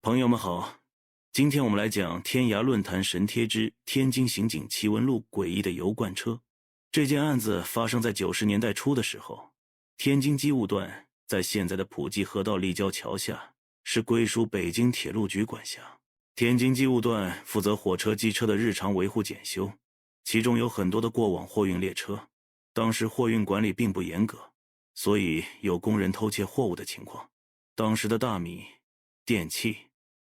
朋友们好，今天我们来讲天涯论坛神贴之天津刑警奇闻录诡异的油罐车。这件案子发生在90年代初的时候，天津机务段在现在的普济河道立交桥下，是归属北京铁路局管辖。天津机务段负责火车、机车的日常维护检修，其中有很多的过往货运列车。当时货运管理并不严格，所以有工人偷窃货物的情况。当时的大米、电器、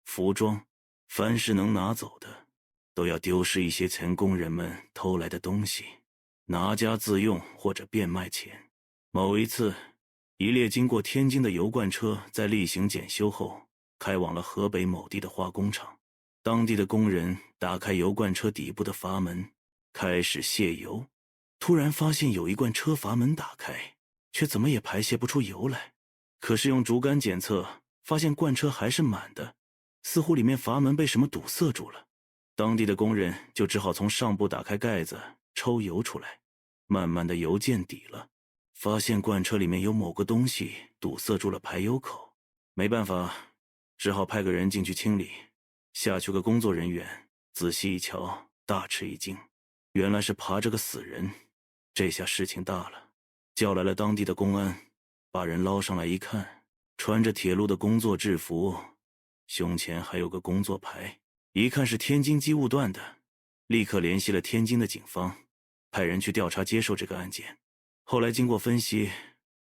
服装，凡是能拿走的，都要丢失一些前工人们偷来的东西，拿家自用或者变卖钱。某一次，一列经过天津的油罐车在例行检修后，开往了河北某地的化工厂。当地的工人打开油罐车底部的阀门，开始卸油。突然发现有一罐车阀门打开，却怎么也排泄不出油来。可是用竹竿检测，发现罐车还是满的，似乎里面阀门被什么堵塞住了。当地的工人就只好从上部打开盖子抽油出来，慢慢的油见底了，发现罐车里面有某个东西堵塞住了排油口。没办法，只好派个人进去清理。下去个工作人员仔细一瞧，大吃一惊，原来是爬着个死人。这下事情大了，叫来了当地的公安，把人捞上来一看，穿着铁路的工作制服，胸前还有个工作牌，一看是天津机务段的，立刻联系了天津的警方，派人去调查接受这个案件。后来经过分析，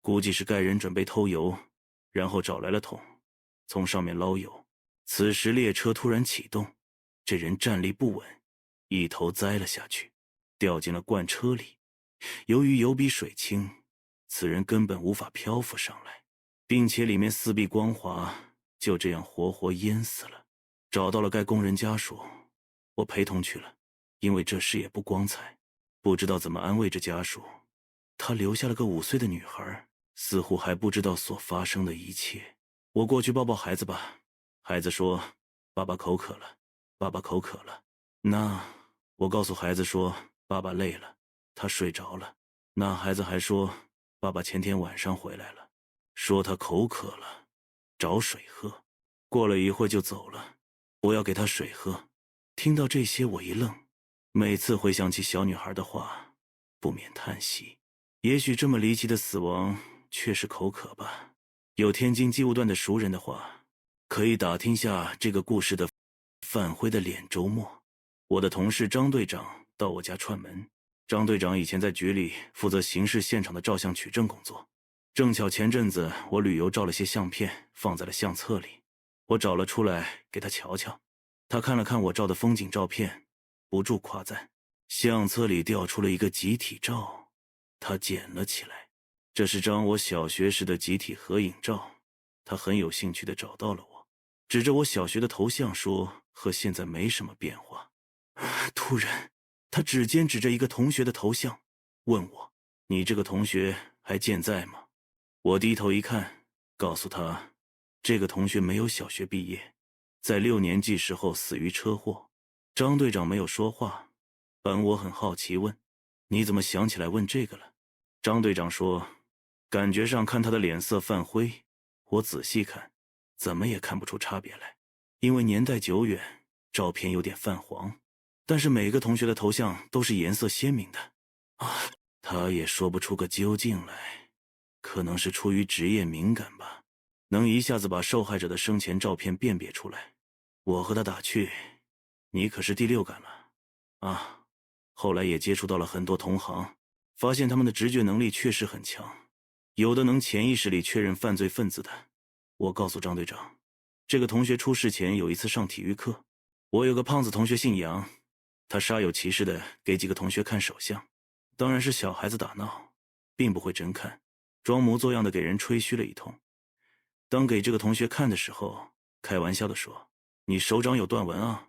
估计是该人准备偷油，然后找来了桶，从上面捞油。此时列车突然启动，这人站立不稳，一头栽了下去，掉进了罐车里。由于油比水轻，此人根本无法漂浮上来，并且里面四壁光滑，就这样活活淹死了。找到了该工人家属，我陪同去了，因为这事也不光彩，不知道怎么安慰着家属。他留下了个5岁的女孩，似乎还不知道所发生的一切。我过去抱抱孩子吧，孩子说：“爸爸口渴了，爸爸口渴了。”那我告诉孩子说：“爸爸累了。”他睡着了。那孩子还说：“爸爸前天晚上回来了，说他口渴了，找水喝。过了一会就走了，我要给他水喝。”听到这些我一愣，每次回想起小女孩的话，不免叹息。也许这么离奇的死亡确实口渴吧。有天津机务段的熟人的话，可以打听下这个故事的范辉的脸。周末，我的同事张队长到我家串门。张队长以前在局里负责刑事现场的照相取证工作，正巧前阵子我旅游照了些相片放在了相册里，我找了出来给他瞧瞧。他看了看我照的风景照片，不住夸赞。相册里调出了一个集体照，他捡了起来，这是张我小学时的集体合影照。他很有兴趣地找到了我，指着我小学的头像说和现在没什么变化。突然他指尖指着一个同学的头像，问我：“你这个同学还健在吗？”我低头一看，告诉他，这个同学没有小学毕业，在6年级时候死于车祸。张队长没有说话，本我很好奇问：“你怎么想起来问这个了？”张队长说：“感觉上看他的脸色泛灰，我仔细看，怎么也看不出差别来，因为年代久远，照片有点泛黄。但是每个同学的头像都是颜色鲜明的。”他也说不出个究竟来，可能是出于职业敏感吧，能一下子把受害者的生前照片辨别出来。我和他打趣：“你可是第6感了啊！”后来也接触到了很多同行，发现他们的直觉能力确实很强，有的能潜意识里确认犯罪分子的。我告诉张队长，这个同学出事前有一次上体育课，我有个胖子同学姓杨，他煞有其事地给几个同学看手相，当然是小孩子打闹，并不会真看，装模作样的给人吹嘘了一通。当给这个同学看的时候，开玩笑地说：“你手掌有断纹啊，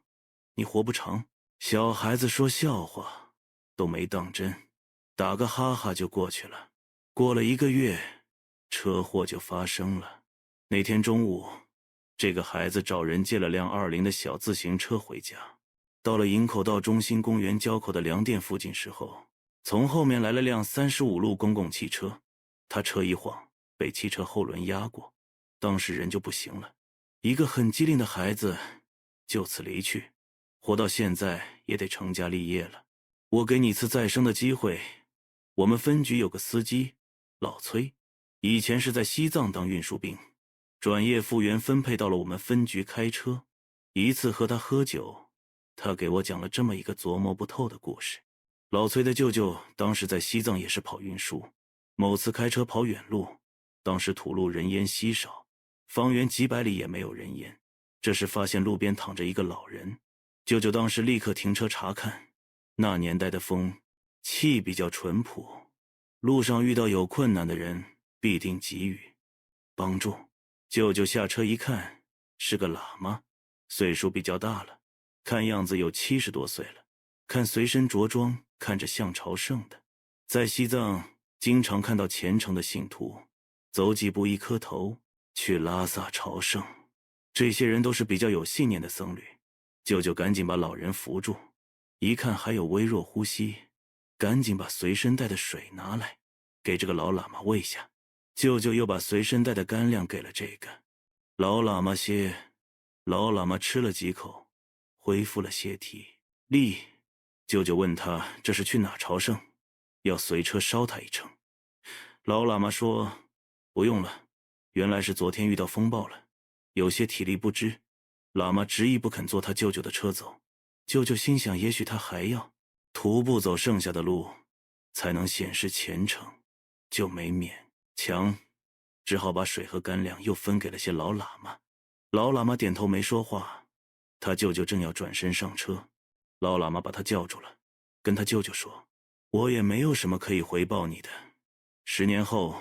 你活不长。”小孩子说笑话都没当真，打个哈哈就过去了。过了1个月，车祸就发生了。那天中午，这个孩子找人借了辆20的小自行车回家，到了营口道中心公园交口的粮店附近时候，从后面来了辆35路公共汽车，他车一晃，被汽车后轮压过，当时人就不行了。一个很机灵的孩子就此离去，活到现在也得成家立业了。我给你次再生的机会。我们分局有个司机老崔，以前是在西藏当运输兵，转业复员分配到了我们分局开车。一次和他喝酒，他给我讲了这么一个琢磨不透的故事。老崔的舅舅当时在西藏也是跑运输，某次开车跑远路，当时土路人烟稀少，方圆几百里也没有人烟。这时发现路边躺着一个老人，舅舅当时立刻停车查看。那年代的风气比较淳朴，路上遇到有困难的人必定给予帮助。舅舅下车一看，是个喇嘛，岁数比较大了，看样子有70多岁了，看随身着装看着像朝圣的。在西藏经常看到虔诚的信徒走几步一磕头去拉萨朝圣，这些人都是比较有信念的僧侣。舅舅赶紧把老人扶住，一看还有微弱呼吸，赶紧把随身带的水拿来给这个老喇嘛喂下。舅舅又把随身带的干粮给了这个老喇嘛老喇嘛吃了几口，恢复了些体力。舅舅问他这是去哪朝圣，要随车捎他一程。老喇嘛说不用了，原来是昨天遇到风暴了，有些体力不支。喇嘛执意不肯坐他舅舅的车走。舅舅心想也许他还要徒步走剩下的路才能显示虔诚，就没勉强，只好把水和干粮又分给了些老喇嘛。老喇嘛点头没说话，他舅舅正要转身上车，老喇嘛把他叫住了，跟他舅舅说，我也没有什么可以回报你的，10年后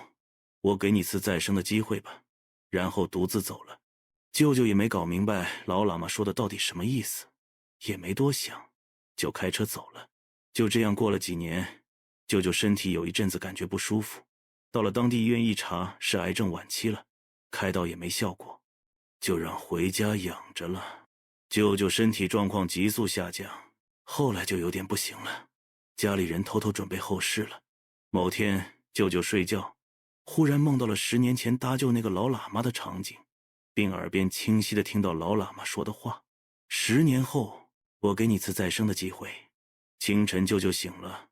我给你次再生的机会吧。然后独自走了。舅舅也没搞明白老喇嘛说的到底什么意思，也没多想，就开车走了。就这样过了几年，舅舅身体有一阵子感觉不舒服，到了当地医院一查是癌症晚期了，开刀也没效果，就让回家养着了。舅舅身体状况急速下降，后来就有点不行了，家里人偷偷准备后事了。某天舅舅睡觉，忽然梦到了10年前搭救那个老喇嘛的场景，并耳边清晰地听到老喇嘛说的话：10年后我给你次再生的机会。清晨舅舅醒了，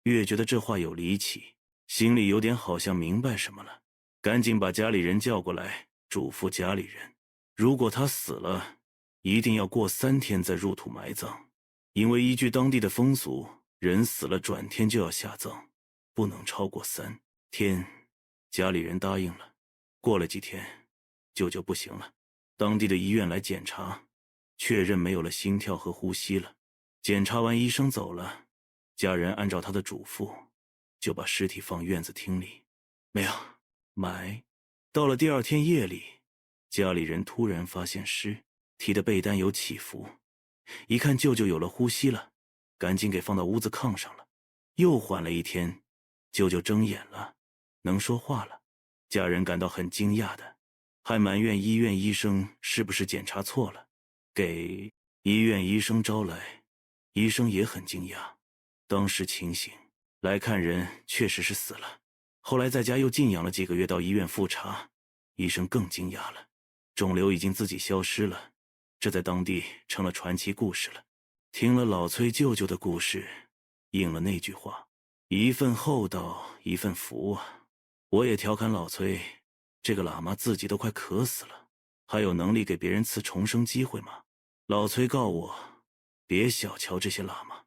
越觉得这话有离奇，心里有点好像明白什么了，赶紧把家里人叫过来，嘱咐家里人，如果他死了，一定要过3天再入土埋葬，因为依据当地的风俗，人死了转天就要下葬，不能超过3天。家里人答应了。过了几天，舅舅不行了，当地的医院来检查，确认没有了心跳和呼吸了。检查完医生走了，家人按照他的嘱咐，就把尸体放院子厅里，没有埋。到了第2天夜里，家里人突然发现尸体的被单有起伏，一看舅舅有了呼吸了，赶紧给放到屋子炕上了。又缓了1天，舅舅睁眼了，能说话了。家人感到很惊讶的，还埋怨医院医生是不是检查错了，给医院医生招来。医生也很惊讶，当时情形来看人确实是死了。后来在家又静养了几个月，到医院复查，医生更惊讶了，肿瘤已经自己消失了，这在当地成了传奇故事了。听了老崔舅舅的故事，应了那句话，一份厚道一份福啊。我也调侃老崔，这个喇嘛自己都快渴死了，还有能力给别人赐重生机会吗？老崔告我，别小瞧这些喇嘛，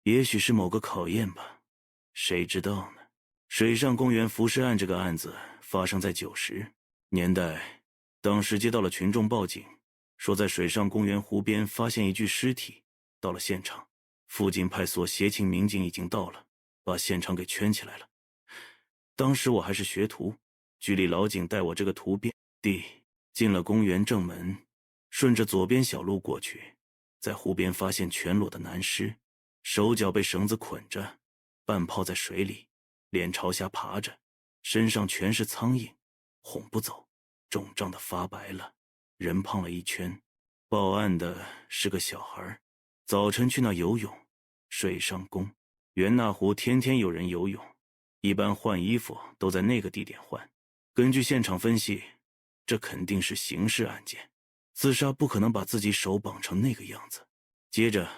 也许是某个考验吧，谁知道呢？水上公园浮尸案这个案子发生在90年代，当时接到了群众报警，说在水上公园湖边发现一具尸体。到了现场，附近派出所协勤民警已经到了，把现场给圈起来了。当时我还是学徒，局里老警带我这个徒遍地进了公园正门，顺着左边小路过去，在湖边发现全裸的男尸，手脚被绳子捆着，半泡在水里，脸朝下爬着，身上全是苍蝇，哄不走，肿胀的发白了，人胖了1圈。报案的是个小孩，早晨去那游泳，水上公园那湖天天有人游泳，一般换衣服都在那个地点换。根据现场分析，这肯定是刑事案件。自杀不可能把自己手绑成那个样子。接着，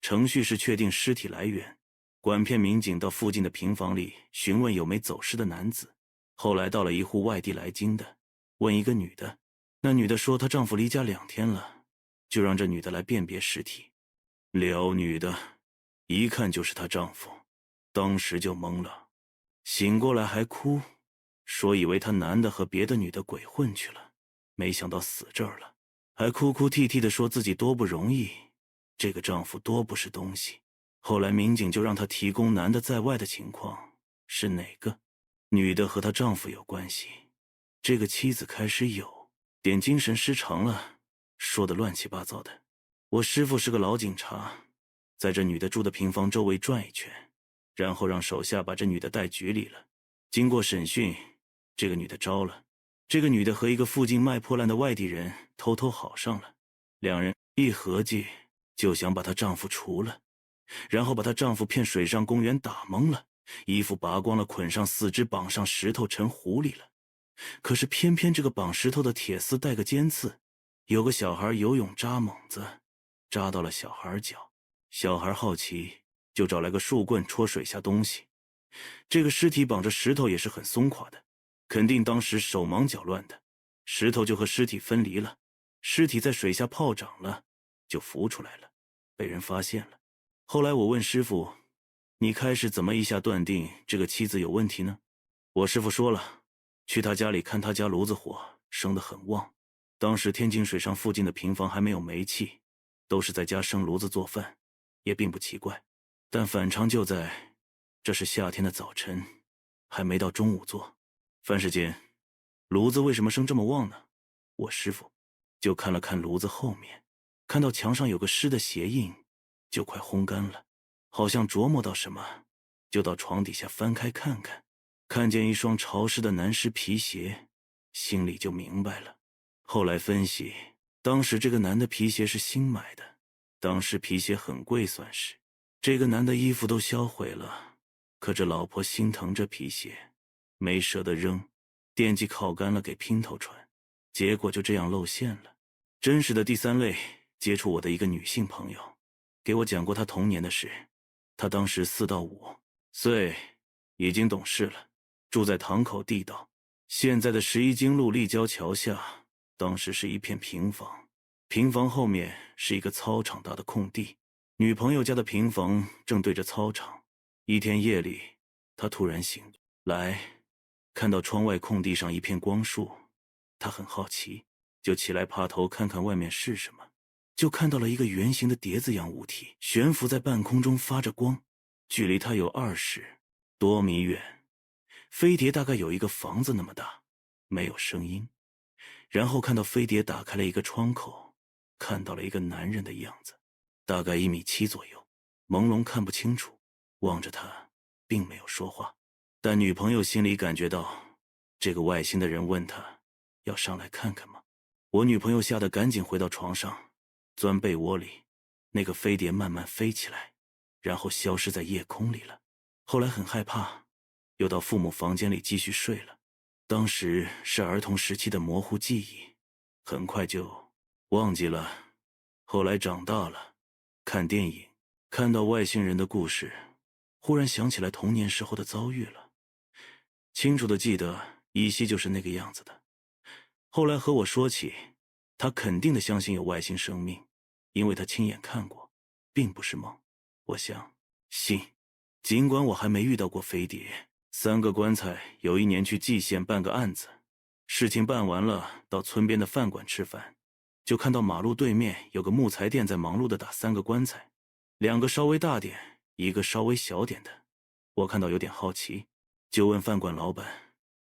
程序是确定尸体来源，管片民警到附近的平房里询问有没走失的男子，后来到了一户外地来京的，问一个女的，那女的说她丈夫离家2天了，就让这女的来辨别尸体。撩女的，一看就是她丈夫，当时就懵了，醒过来还哭，说以为她男的和别的女的鬼混去了，没想到死这儿了，还哭哭啼啼地说自己多不容易，这个丈夫多不是东西。后来民警就让她提供男的在外的情况，是哪个？女的和她丈夫有关系，这个妻子开始有点精神失常了，说的乱七八糟的。我师父是个老警察，在这女的住的平房周围转一圈，然后让手下把这女的带局里了。经过审讯，这个女的招了。这个女的和一个附近卖破烂的外地人偷偷好上了，两人一合计就想把她丈夫除了，然后把她丈夫骗水上公园打懵了，衣服拔光了，捆上4肢，绑上石头沉湖里了。可是偏偏这个绑石头的铁丝带个尖刺，有个小孩游泳扎猛子，扎到了小孩脚。小孩好奇，就找来个树棍戳水下东西。这个尸体绑着石头也是很松垮的，肯定当时手忙脚乱的，石头就和尸体分离了，尸体在水下泡涨了，就浮出来了，被人发现了。后来我问师傅，你开始怎么一下断定这个妻子有问题呢？我师傅说了，去他家里看他家炉子火生得很旺，当时天津水上附近的平房还没有煤气，都是在家生炉子做饭，也并不奇怪。但反常就在这是夏天的早晨，还没到中午做饭时间，炉子为什么生这么旺呢？我师傅就看了看炉子后面，看到墙上有个湿的鞋印，就快烘干了，好像琢磨到什么，就到床底下翻开看看，看见一双潮湿的男士皮鞋，心里就明白了。后来分析，当时这个男的皮鞋是新买的，当时皮鞋很贵算是，这个男的衣服都销毁了，可这老婆心疼这皮鞋，没舍得扔，惦记烤干了给姘头穿，结果就这样露馅了。真实的第3类接触我的一个女性朋友，给我讲过她童年的事。她当时4到5岁，已经懂事了，住在塘口地道，现在的11经路立交桥下，当时是一片平房，平房后面是一个操场大的空地，女朋友家的平房正对着操场。一天夜里，她突然醒来，看到窗外空地上一片光束，她很好奇，就起来爬头看看外面是什么，就看到了一个圆形的碟子样物体悬浮在半空中发着光，距离她有20多米远，飞碟大概有一个房子那么大，没有声音。然后看到飞碟打开了一个窗口，看到了一个男人的样子，大概1.7米左右，朦胧看不清楚，望着他并没有说话，但女朋友心里感觉到这个外星的人问他要上来看看吗？我女朋友吓得赶紧回到床上，钻被窝里，那个飞碟慢慢飞起来，然后消失在夜空里了。后来很害怕，又到父母房间里继续睡了。当时是儿童时期的模糊记忆，很快就忘记了。后来长大了，看电影，看到外星人的故事，忽然想起来童年时候的遭遇了，清楚地记得依稀就是那个样子的。后来和我说起，他肯定地相信有外星生命，因为他亲眼看过，并不是梦。我想信，尽管我还没遇到过飞碟。3个棺材，有一年去蓟县办个案子，事情办完了，到村边的饭馆吃饭，就看到马路对面有个木材店在忙碌地打3个棺材，2个稍微大点，1个稍微小点的。我看到有点好奇，就问饭馆老板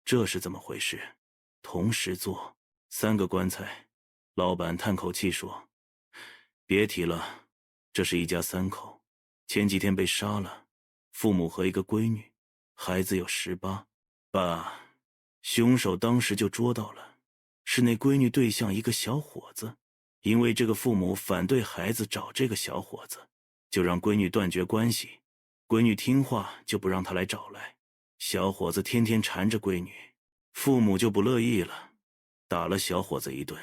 这是怎么回事，同时做3个棺材。老板叹口气说，别提了，这是一家3口，前几天被杀了，父母和一个闺女，孩子有18。凶手当时就捉到了，是那闺女对象一个小伙子，因为这个父母反对孩子找这个小伙子，就让闺女断绝关系，闺女听话就不让他来找来，小伙子天天缠着闺女，父母就不乐意了，打了小伙子一顿，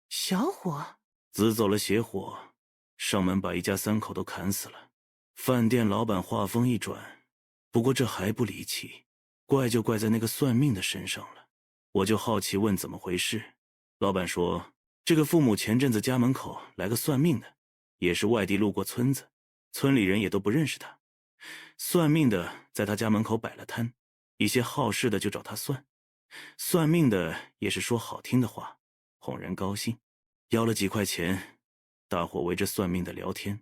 小伙，子走了邪火，上门把一家三口都砍死了。饭店老板话锋一转，不过这还不离奇，怪就怪在那个算命的身上了。我就好奇问怎么回事，老板说这个父母前阵子家门口来个算命的，也是外地路过村子，村里人也都不认识他。算命的在他家门口摆了摊，一些好事的就找他算，算命的也是说好听的话，哄人高兴，要了几块钱，大伙围着算命的聊天。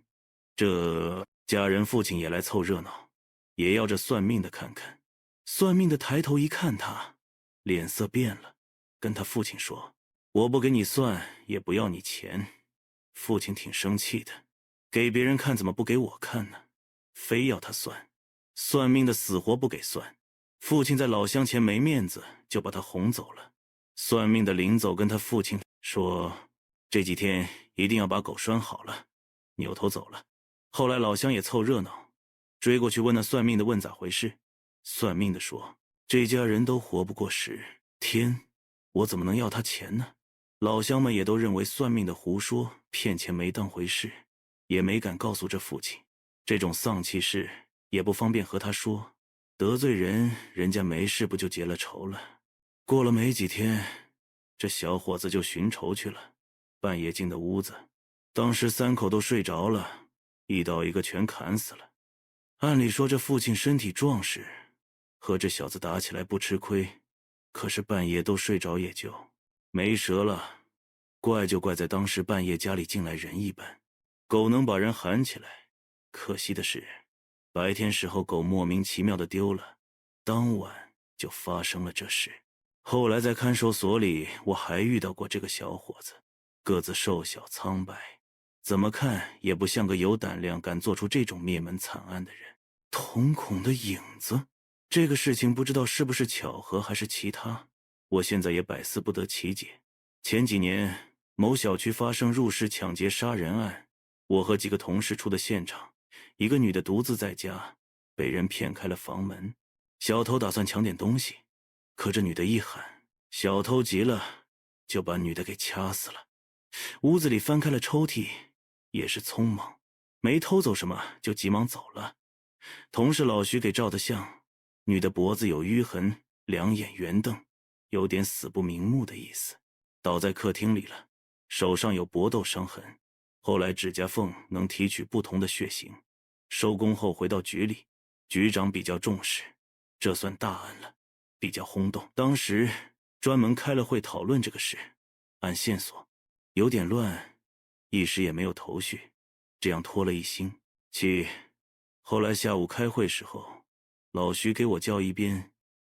这家人父亲也来凑热闹，也要这算命的看看。算命的抬头一看他，脸色变了，跟他父亲说：“我不给你算，也不要你钱。”父亲挺生气的，给别人看怎么不给我看呢？非要他算。算命的死活不给算，父亲在老乡前没面子，就把他哄走了。算命的临走跟他父亲说，这几天一定要把狗拴好了，扭头走了。后来老乡也凑热闹，追过去问那算命的问咋回事。算命的说，这家人都活不过10天，我怎么能要他钱呢？老乡们也都认为算命的胡说，骗钱没当回事，也没敢告诉这父亲。这种丧气事也不方便和他说，得罪人，人家没事不就结了仇了。过了没几天，这小伙子就寻仇去了，半夜进的屋子，当时3口都睡着了，一刀一个全砍死了。按理说这父亲身体壮实，和这小子打起来不吃亏，可是半夜都睡着也就没辙了。怪就怪在当时半夜家里进来人一般，狗能把人喊起来，可惜的是白天时候狗莫名其妙的丢了，当晚就发生了这事。后来在看守所里，我还遇到过这个小伙子，个子瘦小苍白，怎么看也不像个有胆量敢做出这种灭门惨案的人。瞳孔的影子，这个事情不知道是不是巧合还是其他，我现在也百思不得其解。前几年某小区发生入室抢劫杀人案，我和几个同事出的现场，一个女的独自在家，被人骗开了房门，小偷打算抢点东西，可这女的一喊，小偷急了，就把女的给掐死了。屋子里翻开了抽屉，也是匆忙，没偷走什么就急忙走了。同事老徐给照的相，女的脖子有淤痕，两眼圆瞪，有点死不瞑目的意思，倒在客厅里了，手上有搏斗伤痕，后来指甲缝能提取不同的血型。收工后回到局里，局长比较重视，这算大案了，比较轰动。当时专门开了会讨论这个事，按线索有点乱，一时也没有头绪，这样拖了一星期。后来下午开会时候，老徐给我叫一边，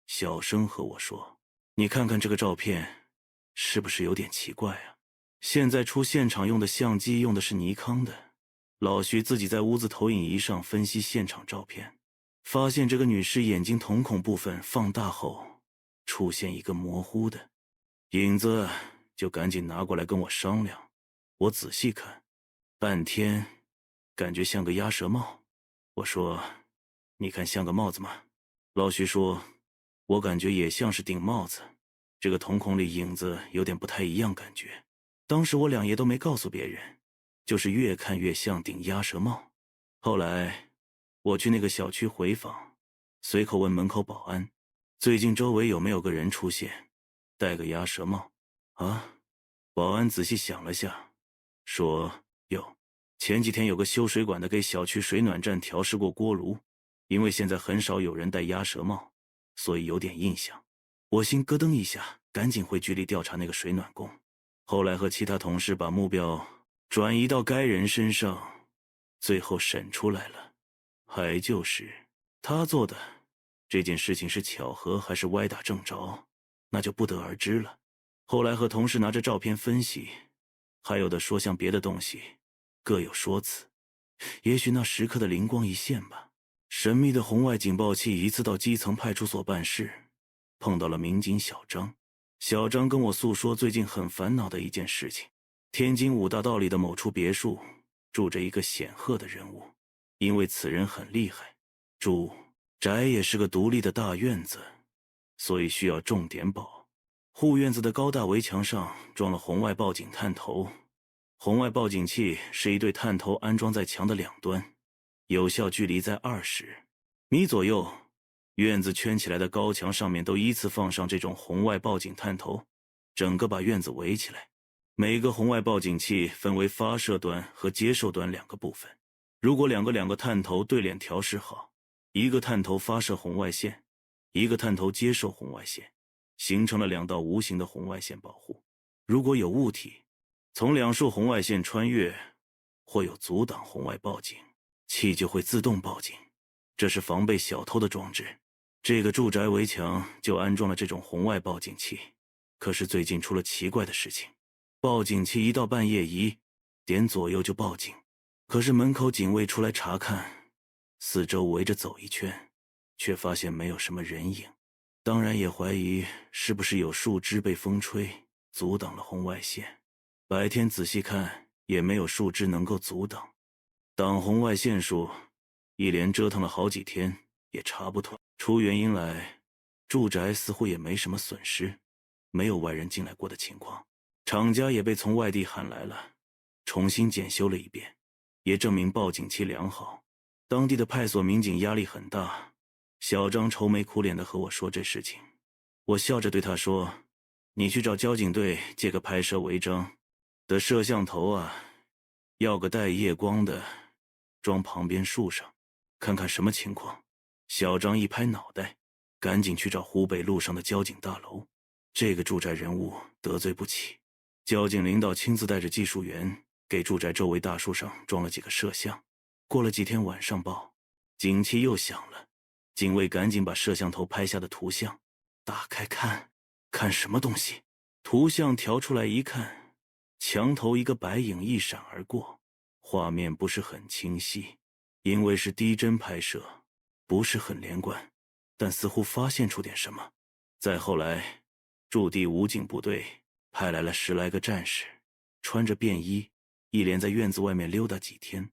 小声和我说，你看看这个照片是不是有点奇怪啊？现在出现场用的相机用的是尼康的。老徐自己在屋子投影仪上分析现场照片，发现这个女士眼睛瞳孔部分放大后出现一个模糊的影子，就赶紧拿过来跟我商量。我仔细看半天，感觉像个鸭舌帽。我说，你看像个帽子吗？老徐说，我感觉也像是顶帽子，这个瞳孔里影子有点不太一样感觉。当时我两爷都没告诉别人，就是越看越像顶鸭舌帽。后来我去那个小区回访，随口问门口保安，最近周围有没有个人出现戴个鸭舌帽啊？保安仔细想了下，说有，前几天有个修水管的给小区水暖站调试过锅炉，因为现在很少有人戴鸭舌帽，所以有点印象。我心咯噔一下，赶紧回局里调查那个水暖工。后来和其他同事把目标转移到该人身上，最后审出来了，还就是他做的。这件事情是巧合还是歪打正着，那就不得而知了。后来和同事拿着照片分析，还有的说像别的东西，各有说辞。也许那时刻的灵光一现吧。神秘的红外警报器一次到基层派出所办事，碰到了民警小张。小张跟我诉说最近很烦恼的一件事情，天津五大道里的某处别墅住着一个显赫的人物，因为此人很厉害，住宅也是个独立的大院子，所以需要重点保护院子的高大围墙上装了红外报警探头，红外报警器是一对探头安装在墙的两端，有效距离在20米左右。院子圈起来的高墙上面都依次放上这种红外报警探头，整个把院子围起来。每个红外报警器分为发射端和接受端两个部分。如果两个探头对脸调试好，一个探头发射红外线，一个探头接受红外线，形成了两道无形的红外线保护。如果有物体从两束红外线穿越，或有阻挡红外报警器，就会自动报警。这是防备小偷的装置。这个住宅围墙就安装了这种红外报警器。可是最近出了奇怪的事情，报警器一到半夜1点左右就报警，可是门口警卫出来查看，四周围着走一圈，却发现没有什么人影。当然也怀疑是不是有树枝被风吹阻挡了红外线。白天仔细看也没有树枝能够阻挡红外线束，一连折腾了好几天也查不透。出原因来，住宅似乎也没什么损失，没有外人进来过的情况。厂家也被从外地喊来了，重新检修了一遍，也证明报警器良好。当地的派出所民警压力很大，小张愁眉苦脸地和我说这事情。我笑着对他说，你去找交警队借个拍摄违章的摄像头啊，要个带夜光的，装旁边树上，看看什么情况。小张一拍脑袋，赶紧去找湖北路上的交警大楼。这个住宅人物得罪不起，交警领导亲自带着技术员给住宅周围大树上装了几个摄像。过了几天晚上报，警器又响了，警卫赶紧把摄像头拍下的图像打开看什么东西。图像调出来一看，墙头一个白影一闪而过，画面不是很清晰，因为是低帧拍摄，不是很连贯，但似乎发现出点什么。再后来，驻地武警部队派来了10来个战士，穿着便衣，一连在院子外面溜达几天。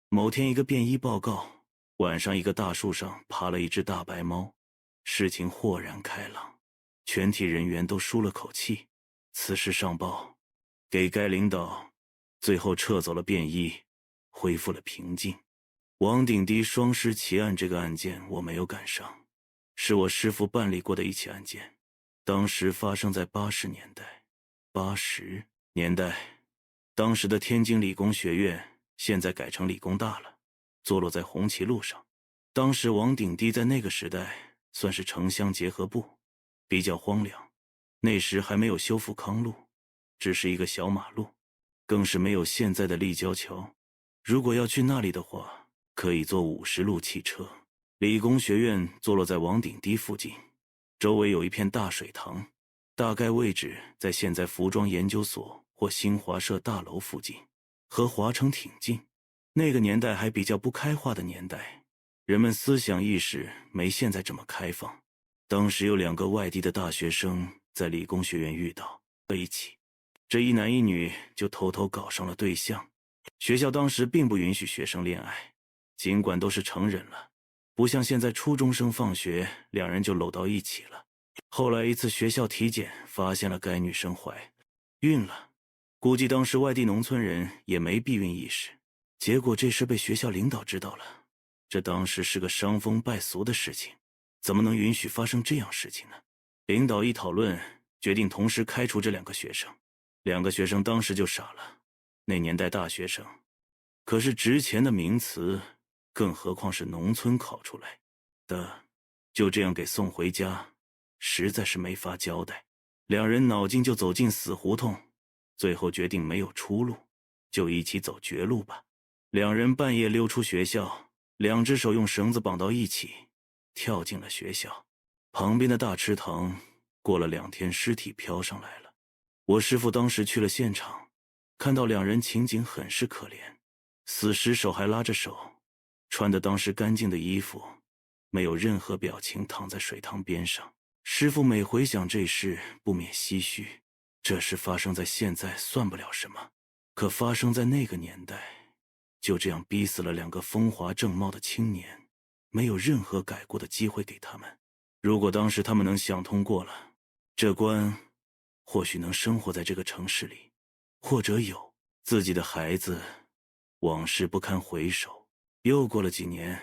某天一个便衣报告，晚上一个大树上爬了一只大白猫，事情豁然开朗，全体人员都舒了口气。此事上报给该领导，最后撤走了便衣，恢复了平静。王鼎棣双尸奇案这个案件我没有赶上，是我师父办理过的一起案件，当时发生在80年代。80年代，当时的天津理工学院现在改成理工大了，坐落在红旗路上。当时王鼎棣在那个时代算是城乡结合部，比较荒凉，那时还没有修复康路，只是一个小马路，更是没有现在的立交桥。如果要去那里的话，可以坐50路汽车。理工学院坐落在王鼎棣附近，周围有一片大水塘，大概位置在现在服装研究所或新华社大楼附近，和华城挺近。那个年代还比较不开化的年代，人们思想意识没现在这么开放。当时有2个外地的大学生在理工学院遇到了一起，这一男一女就偷偷搞上了对象。学校当时并不允许学生恋爱，尽管都是成人了，不像现在初中生放学2人就搂到一起了。后来一次学校体检发现了该女生怀孕了，估计当时外地农村人也没避孕意识，结果这事被学校领导知道了。这当时是个伤风败俗的事情，怎么能允许发生这样事情呢？领导一讨论，决定同时开除这2个学生。2个学生当时就傻了，那年代大学生可是值钱的名词，更何况是农村考出来的，就这样给送回家，实在是没法交代。2人脑筋就走进死胡同，最后决定没有出路，就一起走绝路吧。2人半夜溜出学校，2只手用绳子绑到一起，跳进了学校旁边的大池塘。过了2天，尸体飘上来了。我师父当时去了现场，看到2人情景很是可怜，死尸手还拉着手，穿的当时干净的衣服，没有任何表情，躺在水塘边上。师父每回想这事不免唏嘘，这事发生在现在算不了什么，可发生在那个年代，就这样逼死了2个风华正茂的青年，没有任何改过的机会给他们。如果当时他们能想通过了，这关或许能生活在这个城市里，或者有自己的孩子。往事不堪回首，又过了几年，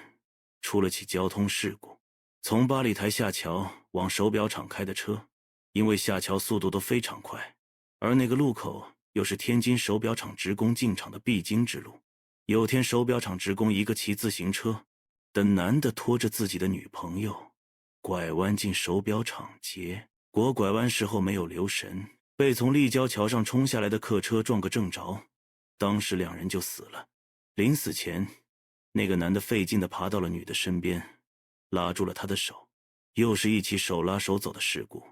出了起交通事故。从八里台下桥往手表厂开的车，因为下桥速度都非常快，而那个路口又是天津手表厂职工进厂的必经之路。有天手表厂职工一个骑自行车的男的拖着自己的女朋友拐弯进手表厂街，果拐弯时候没有留神，被从立交桥上冲下来的客车撞个正着，当时两人就死了。临死前，那个男的费劲地爬到了女的身边，拉住了她的手。又是一起手拉手走的事故。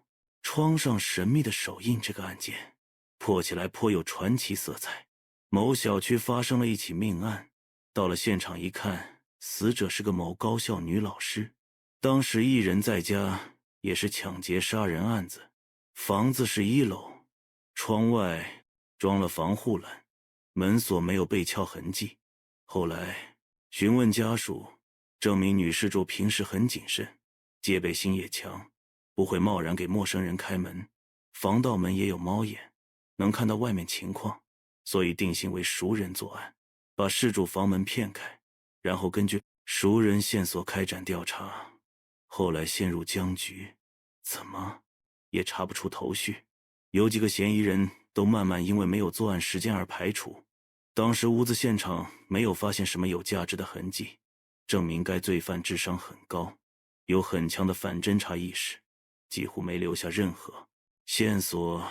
窗上神秘的手印，这个案件破起来颇有传奇色彩。某小区发生了一起命案，到了现场一看，死者是个某高校女老师，当时一人在家，也是抢劫杀人案子。房子是1楼，窗外装了防护栏，门锁没有被撬痕迹。后来询问家属，证明女事主平时很谨慎，戒备心也强，不会贸然给陌生人开门，防盗门也有猫眼，能看到外面情况，所以定性为熟人作案，把事主房门骗开，然后根据熟人线索开展调查。后来陷入僵局，怎么也查不出头绪，有几个嫌疑人都慢慢因为没有作案时间而排除。当时屋子现场没有发现什么有价值的痕迹，证明该罪犯智商很高，有很强的反侦查意识，几乎没留下任何线索，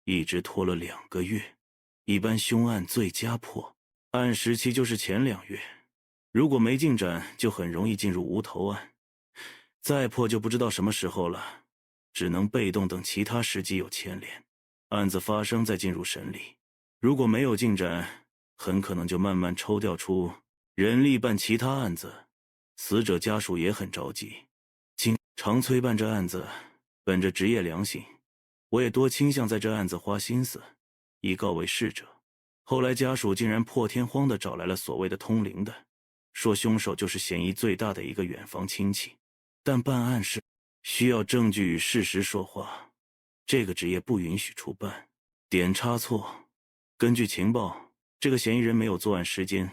一直拖了2个月。一般凶案最佳破案时期就是前2月，如果没进展就很容易进入无头案，再破就不知道什么时候了，只能被动等其他时机有牵连，案子发生再进入审理。如果没有进展，很可能就慢慢抽调出人力办其他案子。死者家属也很着急，经常催办这案子，本着职业良心，我也多倾向在这案子花心思，以告慰逝者。后来家属竟然破天荒地找来了所谓的通灵的，说凶手就是嫌疑最大的一个远房亲戚，但办案时需要证据与事实说话，这个职业不允许出办。点差错，根据情报，这个嫌疑人没有作案时间，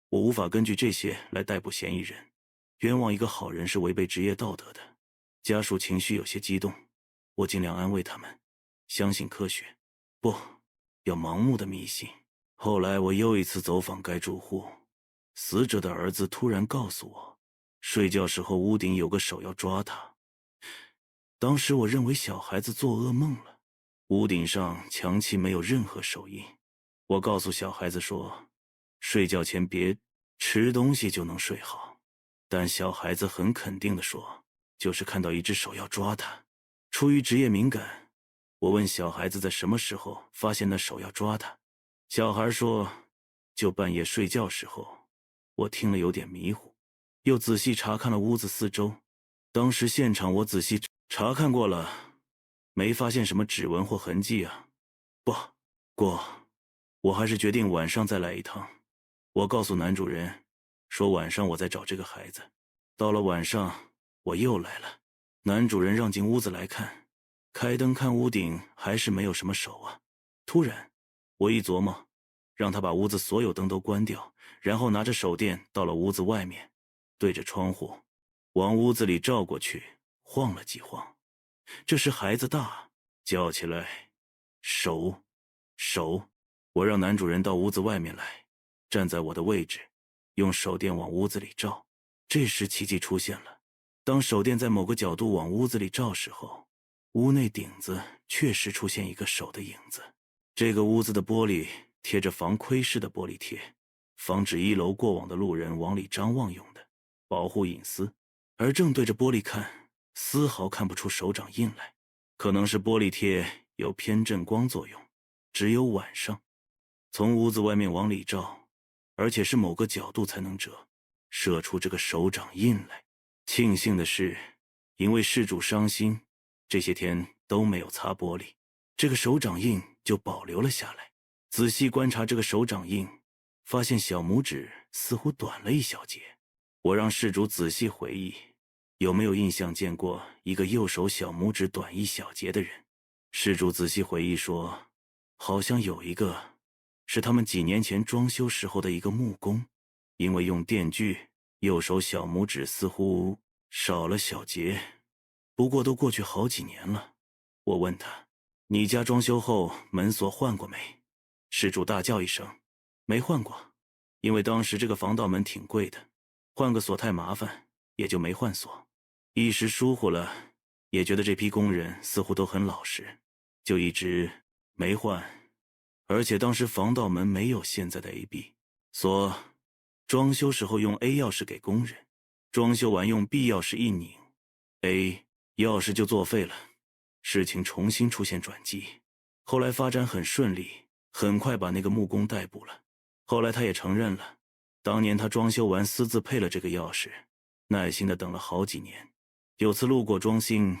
我无法根据这些来逮捕嫌疑人。冤枉一个好人是违背职业道德的。家属情绪有些激动，我尽量安慰他们，相信科学，不要盲目的迷信。后来我又一次走访该住户，死者的儿子突然告诉我，睡觉时候屋顶有个手要抓他。当时我认为小孩子做噩梦了，屋顶上墙漆没有任何手印。我告诉小孩子说，睡觉前别吃东西就能睡好，但小孩子很肯定地说，就是看到一只手要抓他。出于职业敏感，我问小孩子在什么时候发现那手要抓他，小孩说，就半夜睡觉时候。我听了有点迷糊，又仔细查看了屋子四周。当时现场我仔细查看过了，没发现什么指纹或痕迹啊。不过我还是决定晚上再来一趟。我告诉男主人说，晚上我在找这个孩子。到了晚上我又来了，男主人让进屋子来看，开灯看屋顶还是没有什么手啊。突然我一琢磨，让他把屋子所有灯都关掉，然后拿着手电到了屋子外面，对着窗户往屋子里照过去，晃了几晃。这时孩子大叫起来，手手。我让男主人到屋子外面来，站在我的位置，用手电往屋子里照。这时奇迹出现了，当手电在某个角度往屋子里照时候，屋内顶子确实出现一个手的影子。这个屋子的玻璃贴着防窥视的玻璃贴，防止1楼过往的路人往里张望用的，保护隐私。而正对着玻璃看，丝毫看不出手掌印来，可能是玻璃贴有偏振光作用，只有晚上从屋子外面往里照，而且是某个角度才能折，射出这个手掌印来。庆幸的是，因为事主伤心，这些天都没有擦玻璃，这个手掌印就保留了下来。仔细观察这个手掌印，发现小拇指似乎短了一小节。我让事主仔细回忆，有没有印象见过一个右手小拇指短一小节的人。施主仔细回忆说，好像有一个是他们几年前装修时候的一个木工，因为用电锯，右手小拇指似乎少了小节。不过都过去好几年了。我问他，你家装修后门锁换过没？施主大叫一声，没换过，因为当时这个防盗门挺贵的，换个锁太麻烦，也就没换锁。一时疏忽了，也觉得这批工人似乎都很老实，就一直没换。而且当时防盗门没有现在的 AB 锁，装修时候用 A 钥匙给工人，装修完用 B 钥匙一拧 A 钥匙就作废了，事情重新出现转机。后来发展很顺利，很快把那个木工逮捕了。后来他也承认了，当年他装修完私自配了这个钥匙，耐心地等了好几年。有次路过装新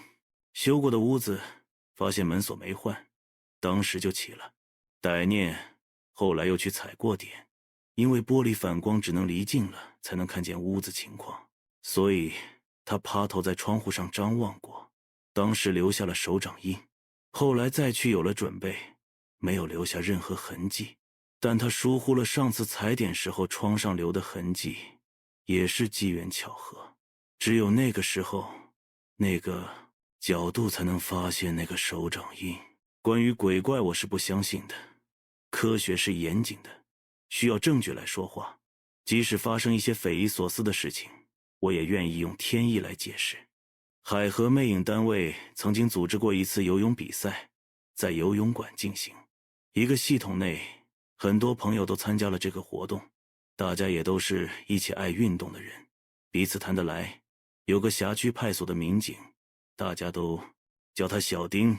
修过的屋子，发现门锁没换，当时就起了歹念。后来又去踩过点，因为玻璃反光只能离近了才能看见屋子情况，所以他趴头在窗户上张望过，当时留下了手掌印。后来再去有了准备，没有留下任何痕迹，但他疏忽了上次踩点时候窗上留的痕迹，也是机缘巧合。只有那个时候，那个角度才能发现那个手掌印。关于鬼怪我是不相信的，科学是严谨的，需要证据来说话。即使发生一些匪夷所思的事情，我也愿意用天意来解释。海河魅影单位曾经组织过一次游泳比赛，在游泳馆进行。一个系统内，很多朋友都参加了这个活动，大家也都是一起爱运动的人，彼此谈得来。有个辖区派出所的民警，大家都叫他小丁。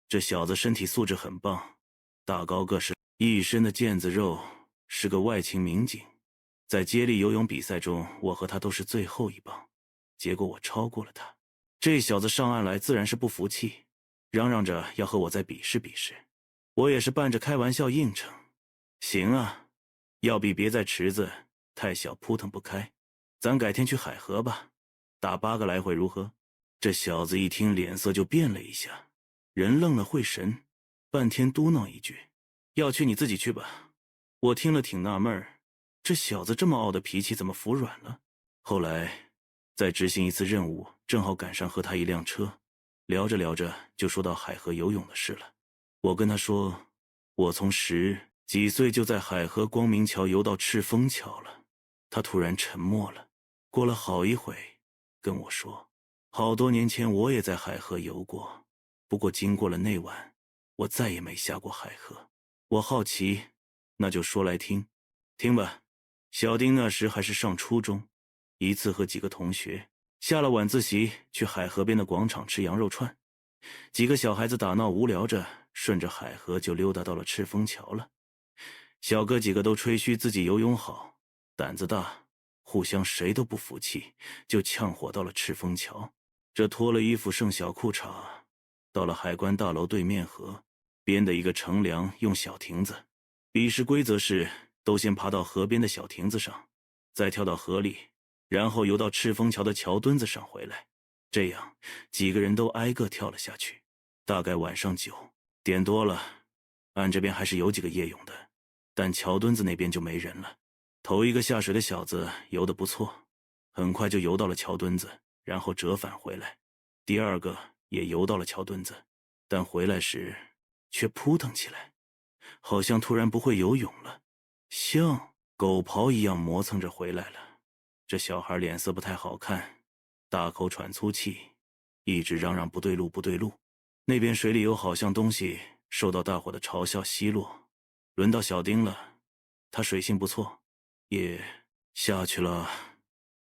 这小子身体素质很棒，大高个是一身的腱子肉，是个外勤民警。在接力游泳比赛中，我和他都是最后一棒，结果我超过了他。这小子上岸来自然是不服气，嚷嚷着要和我再比试比试。我也是伴着开玩笑应承，行啊，要比别在池子，太小扑腾不开，咱改天去海河吧，打8个来回如何？这小子一听脸色就变了一下，人愣了会神，半天嘟囔一句，要去你自己去吧。我听了挺纳闷儿，这小子这么傲的脾气怎么服软了？后来再执行一次任务，正好赶上和他一辆车，聊着聊着就说到海河游泳的事了。我跟他说，我从10几岁就在海河光明桥游到赤峰桥了。他突然沉默了，过了好一会跟我说，好多年前我也在海河游过，不过经过了那晚，我再也没下过海河。我好奇，那就说来听。听吧，小丁那时还是上初中，一次和几个同学下了晚自习去海河边的广场吃羊肉串，几个小孩子打闹无聊着，顺着海河就溜达到了赤峰桥了。小哥几个都吹嘘自己游泳好，胆子大，互相谁都不服气，就呛火到了赤峰桥。这脱了衣服剩小裤衩，到了海关大楼对面河边的一个乘凉用小亭子。比试规则是都先爬到河边的小亭子上，再跳到河里，然后游到赤峰桥的桥墩子上回来。这样几个人都挨个跳了下去。大概晚上9点多了，岸这边还是有几个夜泳的，但桥墩子那边就没人了。头一个下水的小子游得不错，很快就游到了桥墩子，然后折返回来。第二个也游到了桥墩子，但回来时却扑腾起来，好像突然不会游泳了，像狗刨一样磨蹭着回来了。这小孩脸色不太好看，大口喘粗气，一直嚷嚷不对路不对路。那边水里有好像东西受到大伙的嘲笑奚落。轮到小丁了，他水性不错，也下去了。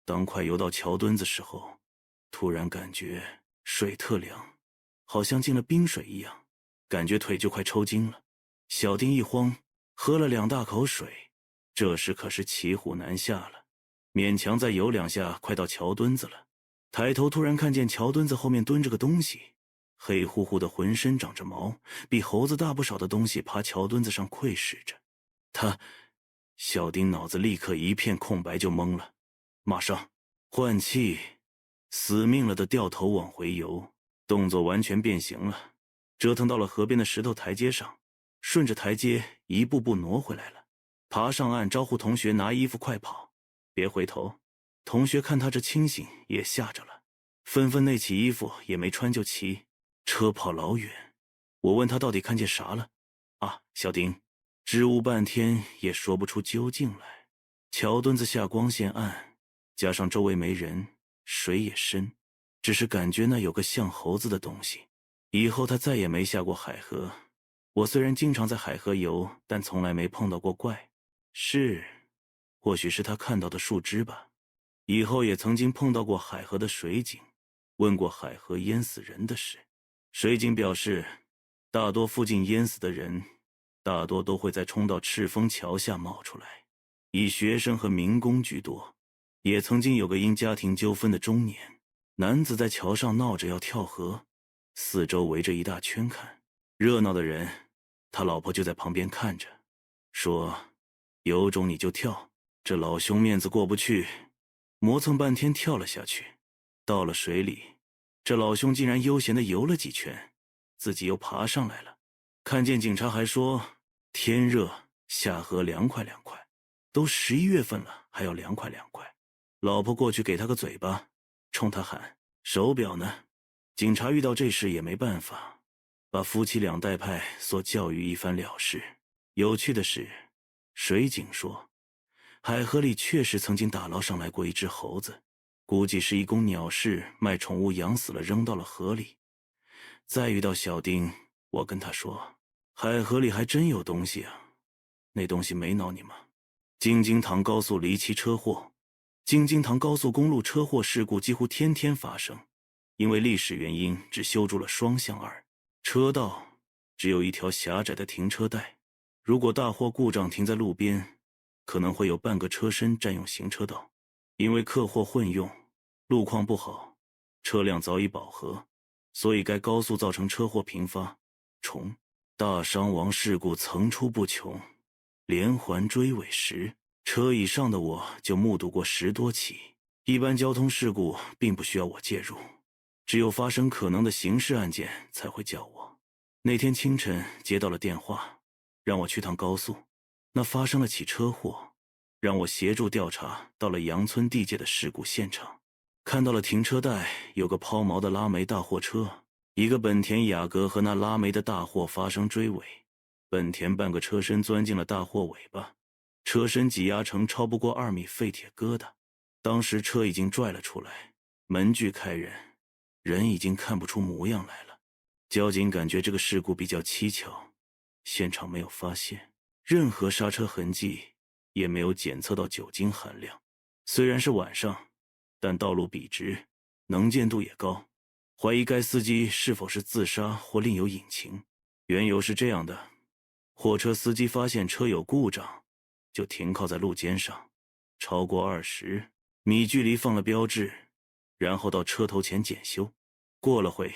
当快游到桥墩子时候，突然感觉水特凉，好像进了冰水一样，感觉腿就快抽筋了。小丁一慌，喝了2大口水，这时可是骑虎难下了，勉强再游2下，快到桥墩子了。抬头突然看见桥墩子后面蹲着个东西，黑乎乎的，浑身长着毛，比猴子大不少的东西爬桥墩子上窥视着他。小丁脑子立刻一片空白，就懵了，马上换气，死命了的掉头往回游，动作完全变形了。折腾到了河边的石头台阶上，顺着台阶一步步挪回来了。爬上岸招呼同学拿衣服快跑，别回头。同学看他这清醒也吓着了，纷纷那起衣服也没穿就骑车跑老远。我问他到底看见啥了？啊，小丁，支吾半天也说不出究竟来。桥墩子下光线暗，加上周围没人，水也深，只是感觉那有个像猴子的东西。以后他再也没下过海河。我虽然经常在海河游，但从来没碰到过怪。或许是他看到的树枝吧。以后也曾经碰到过海河的水警，问过海河淹死人的事。水警表示，大多附近淹死的人，大多都会在冲到赤峰桥下冒出来，以学生和民工居多。也曾经有个因家庭纠纷的中年男子在桥上闹着要跳河，四周围着一大圈看热闹的人，他老婆就在旁边看着，说有种你就跳。这老兄面子过不去，磨蹭半天跳了下去。到了水里，这老兄竟然悠闲地游了几圈，自己又爬上来了。看见警察还说天热，下河凉快凉快，都11月份了还要凉快凉快。老婆过去给他个嘴巴，冲他喊手表呢。警察遇到这事也没办法，把夫妻两代派所教育一番了事。有趣的是，水警说海河里确实曾经打捞上来过一只猴子，估计是一公鸟市卖宠物养死了扔到了河里。再遇到小丁，我跟他说海河里还真有东西啊。那东西没挠你吗？京津塘高速离奇车祸。京津塘高速公路车祸事故几乎天天发生，因为历史原因只修筑了双向二车道，只有一条狭窄的停车带。如果大货故障停在路边，可能会有半个车身占用行车道。因为客货混用，路况不好，车辆早已饱和，所以该高速造成车祸频发，大伤亡事故层出不穷。连环追尾时，车以上的我就目睹过10多起。一般交通事故并不需要我介入，只有发生可能的刑事案件才会叫我。那天清晨接到了电话，让我去趟高速，那发生了起车祸，让我协助调查到了杨村地界的事故现场。看到了停车带有个抛锚的拉煤大货车，一个本田雅阁和那拉煤的大货发生追尾，本田半个车身钻进了大货尾巴，车身挤压成超不过2米废铁疙瘩。当时车已经拽了出来，门具开人，人已经看不出模样来了。交警感觉这个事故比较蹊跷，现场没有发现任何刹车痕迹，也没有检测到酒精含量。虽然是晚上，但道路笔直，能见度也高，怀疑该司机是否是自杀或另有隐情。缘由是这样的，货车司机发现车有故障，就停靠在路肩上，超过20米距离放了标志，然后到车头前检修。过了会，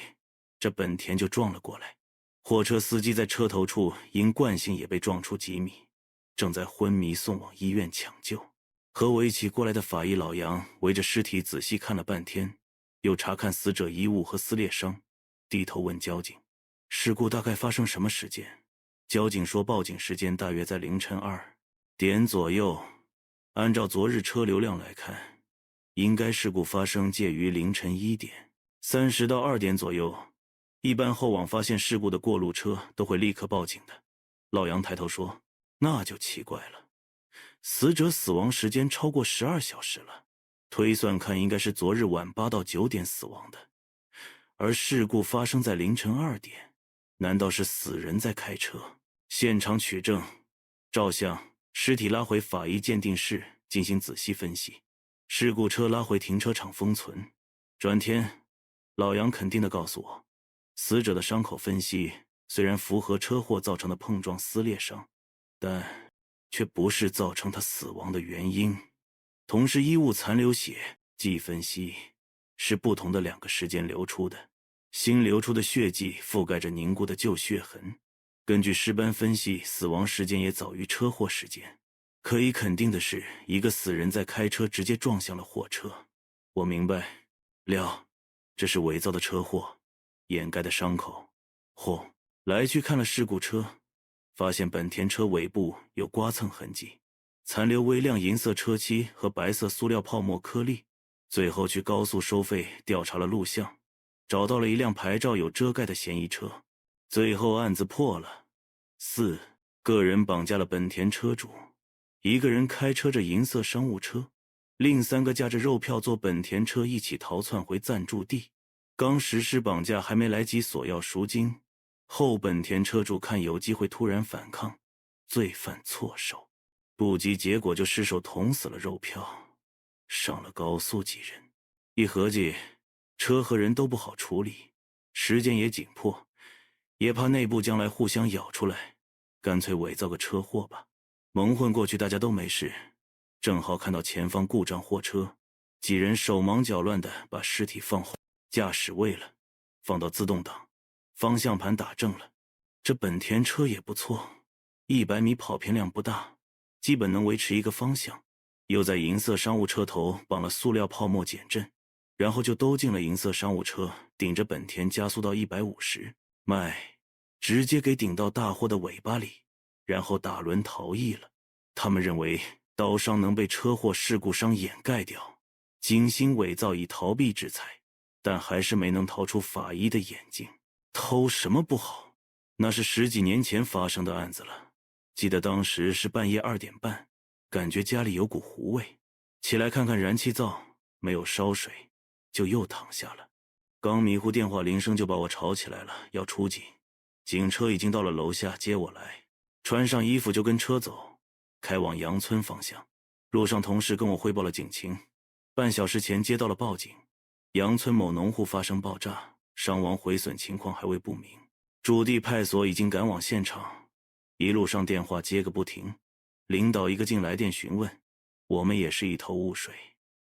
这本田就撞了过来。货车司机在车头处因惯性也被撞出几米，正在昏迷送往医院抢救。和我一起过来的法医老杨围着尸体仔细看了半天，又查看死者衣物和撕裂伤，低头问交警事故大概发生什么时间。交警说报警时间大约在凌晨2点左右，按照昨日车流量来看，应该事故发生介于凌晨1点30到2点左右。一般后往发现事故的过路车都会立刻报警的。老杨抬头说，那就奇怪了，死者死亡时间超过12小时了，推算看应该是昨日晚8到9点死亡的，而事故发生在凌晨2点，难道是死人在开车？现场取证，照相，尸体拉回法医鉴定室进行仔细分析，事故车拉回停车场封存。转天，老杨肯定地告诉我，死者的伤口分析虽然符合车祸造成的碰撞撕裂伤，但却不是造成他死亡的原因。同时衣物残留血迹分析是不同的2个时间流出的，新流出的血迹覆盖着凝固的旧血痕，根据尸斑分析，死亡时间也早于车祸时间。可以肯定的是，一个死人在开车直接撞向了货车。我明白，这是伪造的车祸，掩盖的伤口。来去看了事故车，发现本田车尾部有刮蹭痕迹，残留微量银色车漆和白色塑料泡沫颗粒。最后去高速收费调查了录像，找到了一辆牌照有遮盖的嫌疑车。最后案子破了。4个人绑架了本田车主，一个人开车着银色商务车，另3个驾着肉票坐本田车一起逃窜回暂住地。刚实施绑架还没来及索要赎金，后本田车主看有机会突然反抗，罪犯错手，不及结果就失手捅死了肉票。上了高速几人，一合计，车和人都不好处理，时间也紧迫，也怕内部将来互相咬出来，干脆伪造个车祸吧。蒙混过去大家都没事，正好看到前方故障货车，几人手忙脚乱地把尸体放后驾驶位了，放到自动挡，方向盘打正了。这本田车也不错，100米跑频量不大，基本能维持一个方向。又在银色商务车头绑了塑料泡沫减震，然后就都进了银色商务车，顶着本田加速到150迈，直接给顶到大货的尾巴里，然后打轮逃逸了。他们认为刀伤能被车祸事故伤掩盖掉，精心伪造以逃避制裁，但还是没能逃出法医的眼睛。偷什么不好，那是10几年前发生的案子了。记得当时是半夜2点半，感觉家里有股糊味，起来看看燃气灶没有烧水，就又躺下了。刚迷糊电话铃声就把我吵起来了，要出警。警车已经到了楼下接我来，穿上衣服就跟车走，开往杨村方向。路上同事跟我汇报了警情，半小时前接到了报警，杨村某农户发生爆炸，伤亡毁损情况还未不明。驻地派出所已经赶往现场，一路上电话接个不停，领导一个劲来电询问，我们也是一头雾水，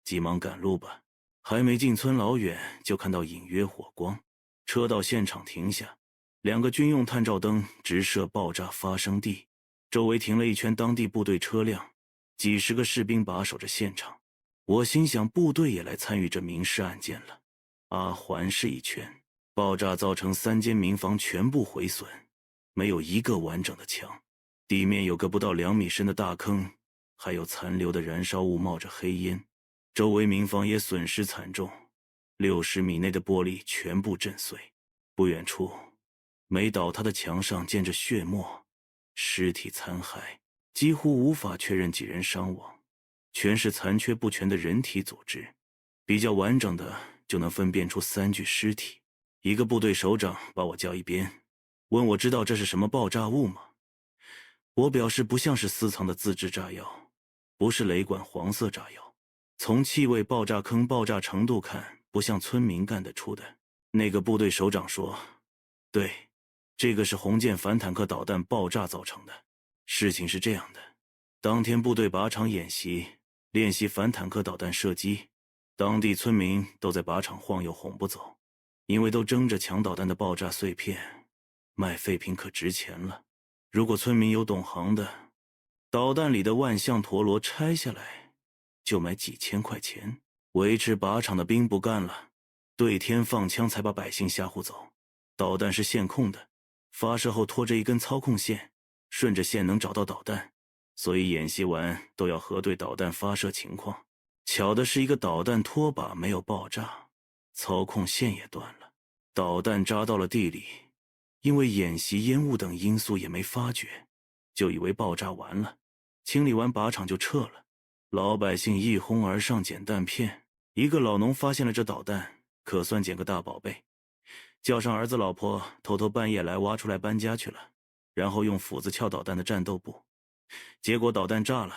急忙赶路吧。还没进村老远，就看到隐约火光，车到现场停下，2个军用探照灯直射爆炸发生地，周围停了一圈当地部队车辆，几十个士兵把守着现场。我心想，部队也来参与这民事案件了。环视一圈，爆炸造成3间民房全部毁损，没有一个完整的墙，地面有个不到2米深的大坑，还有残留的燃烧物冒着黑烟，周围民房也损失惨重，60米内的玻璃全部震碎。不远处没倒塌的墙上见着血沫，尸体残骸，几乎无法确认几人伤亡，全是残缺不全的人体组织，比较完整的就能分辨出3具尸体。一个部队首长把我叫一边，问我知道这是什么爆炸物吗？我表示不像是私藏的自制炸药，不是雷管黄色炸药，从气味、爆炸坑、爆炸程度看，不像村民干得出的。那个部队首长说，对，这个是红箭反坦克导弹爆炸造成的。事情是这样的，当天部队靶场演习，练习反坦克导弹射击，当地村民都在靶场晃悠哄不走，因为都争着抢导弹的爆炸碎片，卖废品可值钱了。如果村民有懂行的，导弹里的万向陀螺拆下来就买几千块钱。维持靶场的兵不干了，对天放枪才把百姓吓唬走。导弹是线控的，发射后拖着一根操控线，顺着线能找到导弹，所以演习完都要核对导弹发射情况。巧的是，一个导弹拖把没有爆炸，操控线也断了，导弹扎到了地里，因为演习烟雾等因素也没发觉，就以为爆炸完了，清理完靶场就撤了。老百姓一哄而上捡弹片，一个老农发现了这导弹，可算捡个大宝贝，叫上儿子老婆偷偷半夜来挖出来搬家去了，然后用斧子撬导弹的战斗部，结果导弹炸了，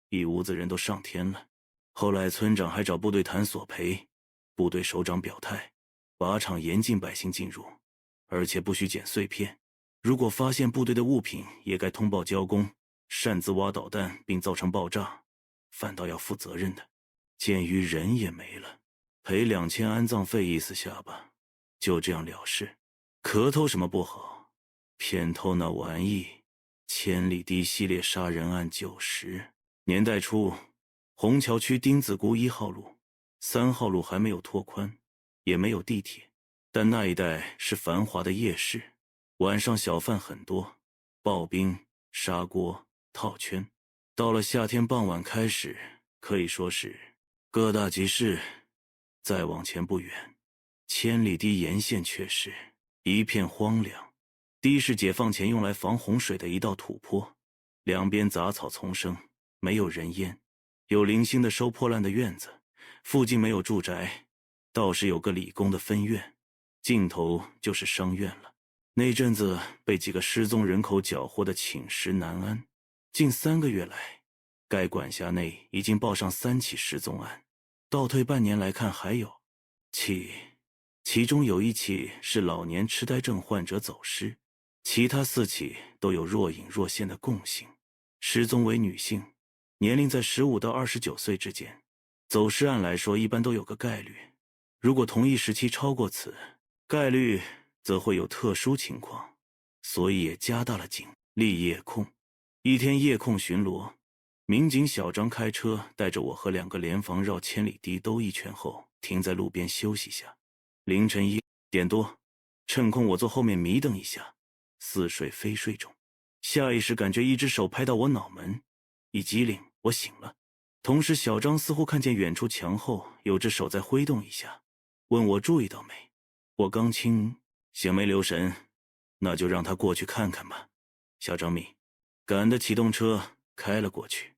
一屋子人都上天了。后来村长还找部队谈索赔，部队首长表态，靶场严禁百姓进入，而且不许捡碎片，如果发现部队的物品也该通报交工，擅自挖导弹并造成爆炸，反倒要负责任的。鉴于人也没了，赔2000安葬费意思下吧，就这样了事。可偷什么不好，偏偷那玩意。千里堤系列杀人案90年代初，虹桥区丁子谷1号路、3号路还没有拓宽，也没有地铁，但那一带是繁华的夜市。晚上小贩很多，刨冰、砂锅、套圈。到了夏天傍晚开始，可以说是各大集市。再往前不远，千里堤沿线却是一片荒凉。堤是解放前用来防洪水的一道土坡，两边杂草丛生，没有人烟，有零星的收破烂的院子。附近没有住宅，倒是有个理工的分院，尽头就是商院了。那阵子被几个失踪人口搅和的寝食难安，近3个月来，该管辖内已经报上3起失踪案，倒退半年来看还有其中有1起是老年痴呆症患者走失，其他4起都有若隐若现的共性。失踪为女性，年龄在15到29岁之间。走失案来说一般都有个概率，如果同一时期超过此概率，则会有特殊情况，所以也加大了警力夜控。一天夜控巡逻，民警小张开车带着我和2个联防绕千里堤兜一圈后，停在路边休息下。凌晨1点多，趁空我坐后面迷瞪一下，似睡非睡中，下意识感觉一只手拍到我脑门，一激灵，我醒了。同时小张似乎看见远处墙后有只手在挥动一下，问我注意到没。我刚清醒没留神，那就让他过去看看吧。小张密赶的启动车开了过去，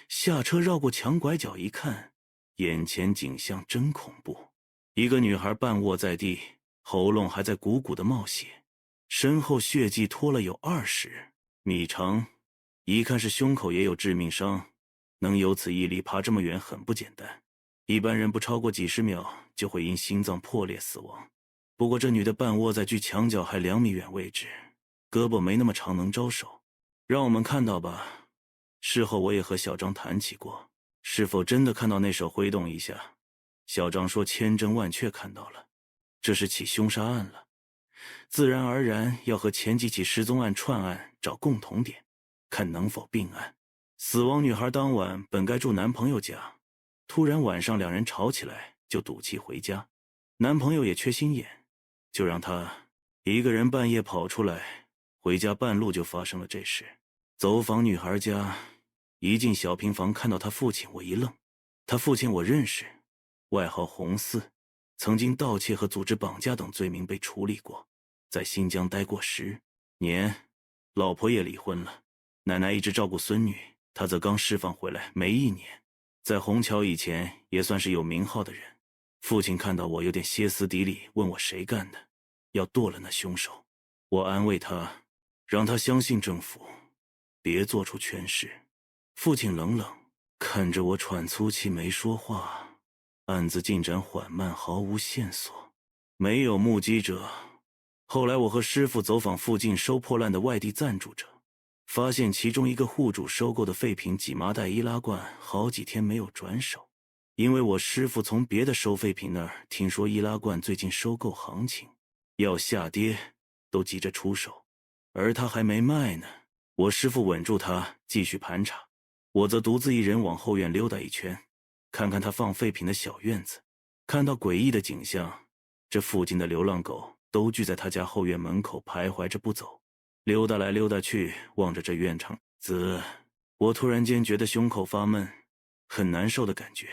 下车绕过墙拐角一看，眼前景象真恐怖。一个女孩半卧在地，喉咙还在鼓鼓的冒血，身后血迹拖了有20米长，一看是胸口也有致命伤，能有此毅力爬这么远很不简单，一般人不超过几10秒就会因心脏破裂死亡。不过这女的半卧在距墙角还2米远位置，胳膊没那么长能招手，让我们看到吧。事后我也和小张谈起过，是否真的看到那手挥动一下。小张说千真万确看到了，这是起凶杀案了，自然而然要和前几起失踪案串案找共同点，看能否并案。死亡女孩当晚本该住男朋友家，突然晚上2人吵起来，就赌气回家。男朋友也缺心眼，就让她一个人半夜跑出来，回家半路就发生了这事。走访女孩家，一进小平房看到她父亲，我一愣。她父亲我认识，外号红四，曾经盗窃和组织绑架等罪名被处理过，在新疆待过10年，老婆也离婚了，奶奶一直照顾孙女，他则刚释放回来没1年，在虹桥以前也算是有名号的人。父亲看到我有点歇斯底里，问我谁干的，要剁了那凶手。我安慰他，让他相信政府，别做出权势。父亲冷冷看着我喘粗气没说话。案子进展缓慢，毫无线索，没有目击者。后来我和师傅走访附近收破烂的外地赞助者，发现其中一个户主收购的废品几麻袋易拉罐好几天没有转手，因为我师傅从别的收废品那儿听说易拉罐最近收购行情要下跌，都急着出手，而他还没卖呢。我师傅稳住他，继续盘查，我则独自一人往后院溜达一圈，看看他放废品的小院子。看到诡异的景象，这附近的流浪狗都聚在他家后院门口徘徊着不走，溜达来溜达去，望着这院场子。我突然间觉得胸口发闷，很难受的感觉，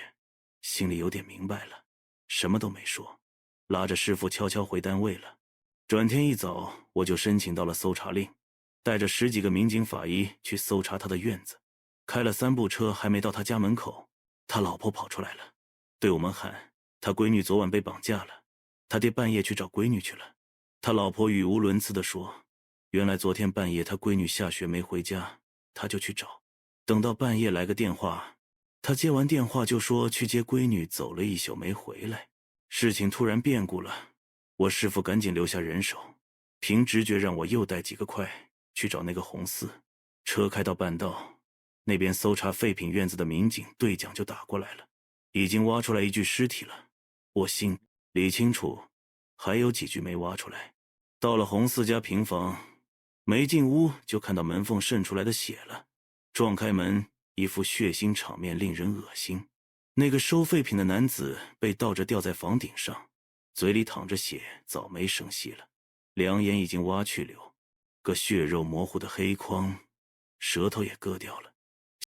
心里有点明白了，什么都没说，拉着师傅悄悄回单位了。转天一早，我就申请到了搜查令，带着10几个民警法医去搜查他的院子。开了3部车，还没到他家门口，他老婆跑出来了，对我们喊他闺女昨晚被绑架了，他爹半夜去找闺女去了。他老婆语无伦次地说，原来昨天半夜他闺女下学没回家，他就去找，等到半夜来个电话，他接完电话就说去接闺女，走了一宿没回来。事情突然变故了，我师傅赶紧留下人手，凭直觉让我又带几个快去找那个红四。车开到半道，那边搜查废品院子的民警对讲就打过来了，已经挖出来1具尸体了。我心里清楚，还有几具没挖出来。到了红四家平房，没进屋就看到门缝渗出来的血了，撞开门，一副血腥场面令人恶心。那个收废品的男子被倒着吊在房顶上，嘴里淌着血，早没声息了。两眼已经挖去流，个血肉模糊的黑框，舌头也割掉了。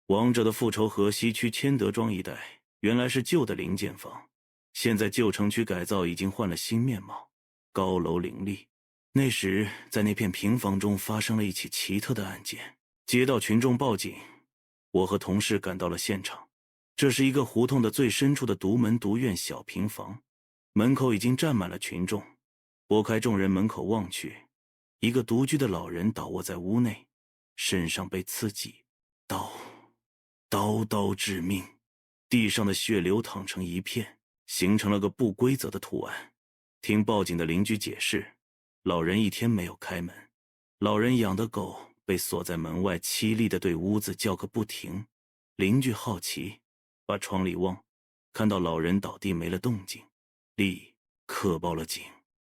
王者的复仇河西区千德庄一带原来是旧的零件房，现在旧城区改造已经换了新面貌，高楼林立。那时在那片平房中发生了一起奇特的案件，接到群众报警，我和同事赶到了现场。这是一个胡同的最深处的独门独院小平房，门口已经站满了群众。拨开众人门口望去，一个独居的老人倒卧在屋内，身上被刺几刀刀致命，地上的血流淌成一片，形成了个不规则的图案。听报警的邻居解释，老人一天没有开门，老人养的狗被锁在门外，凄厉地对屋子叫个不停。邻居好奇，把窗里望，看到老人倒地没了动静，立刻报了警。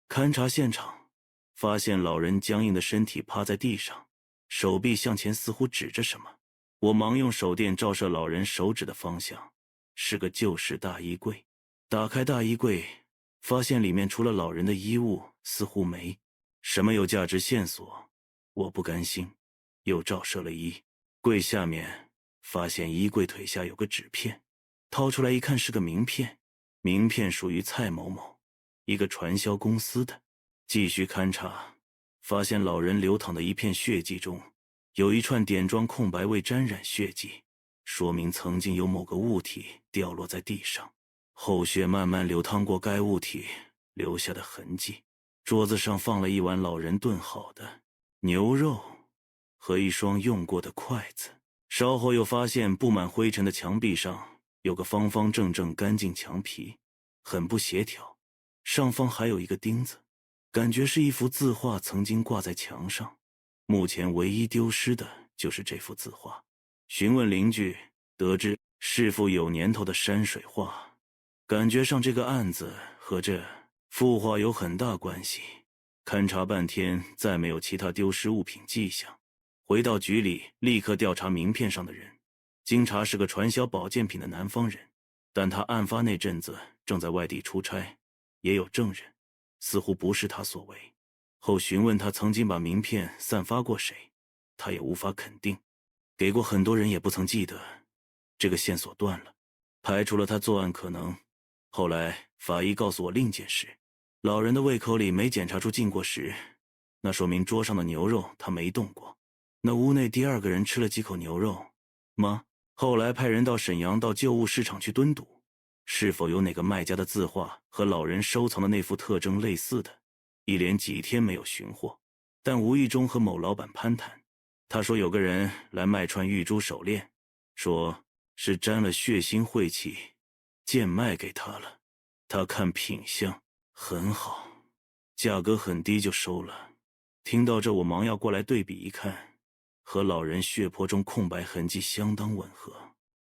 勘察现场，发现老人僵硬的身体趴在地上，手臂向前似乎指着什么。我忙用手电照射老人手指的方向，是个旧式大衣柜。打开大衣柜，发现里面除了老人的衣物似乎没什么有价值线索。我不甘心，又照射了衣柜下面，发现衣柜腿下有个纸片，掏出来一看是个名片，名片属于蔡某某，一个传销公司的。继续勘察，发现老人流淌的一片血迹中有一串点状空白未沾染血迹，说明曾经有某个物体掉落在地上，后血慢慢流淌过该物体留下的痕迹。桌子上放了一碗老人炖好的牛肉和一双用过的筷子。稍后又发现布满灰尘的墙壁上有个方方正正干净墙皮，很不协调，上方还有一个钉子，感觉是一幅字画曾经挂在墙上。目前唯一丢失的就是这幅字画。询问邻居，得知是幅有年头的山水画，感觉上这个案子和这幅画有很大关系。勘察半天，再没有其他丢失物品迹象。回到局里，立刻调查名片上的人。经查是个传销保健品的南方人，但他案发那阵子正在外地出差，也有证人，似乎不是他所为。后询问他曾经把名片散发过谁，他也无法肯定，给过很多人也不曾记得。这个线索断了，排除了他作案可能。后来法医告诉我另一件事，老人的胃口里没检查出进过食，那说明桌上的牛肉他没动过。那屋内第二个人吃了几口牛肉吗？后来派人到沈阳到旧物市场去蹲堵，是否有哪个卖家的字画和老人收藏的那幅特征类似的，一连几天没有寻获。但无意中和某老板攀谈，他说有个人来卖串玉珠手链，说是沾了血腥晦气贱卖给他了，他看品相很好，价格很低就收了。听到这，我忙要过来对比一看，和老人血泊中空白痕迹相当吻合，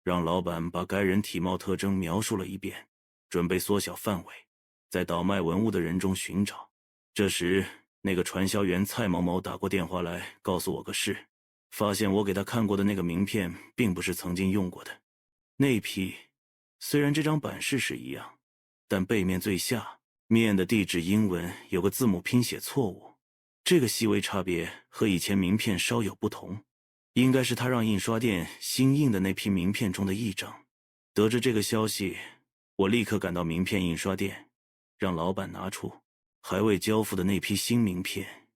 让老板把该人体貌特征描述了一遍，准备缩小范围，在倒卖文物的人中寻找。这时那个传销员蔡某某打过电话来告诉我个事，发现我给他看过的那个名片并不是曾经用过的。那批虽然这张版式是一样，但背面最下面的地址英文有个字母拼写错误，这个细微差别和以前名片稍有不同，应该是他让印刷店新印的那批名片中的异证。得知这个消息，我立刻赶到名片印刷店，让老板拿出还未交付的那批新名片。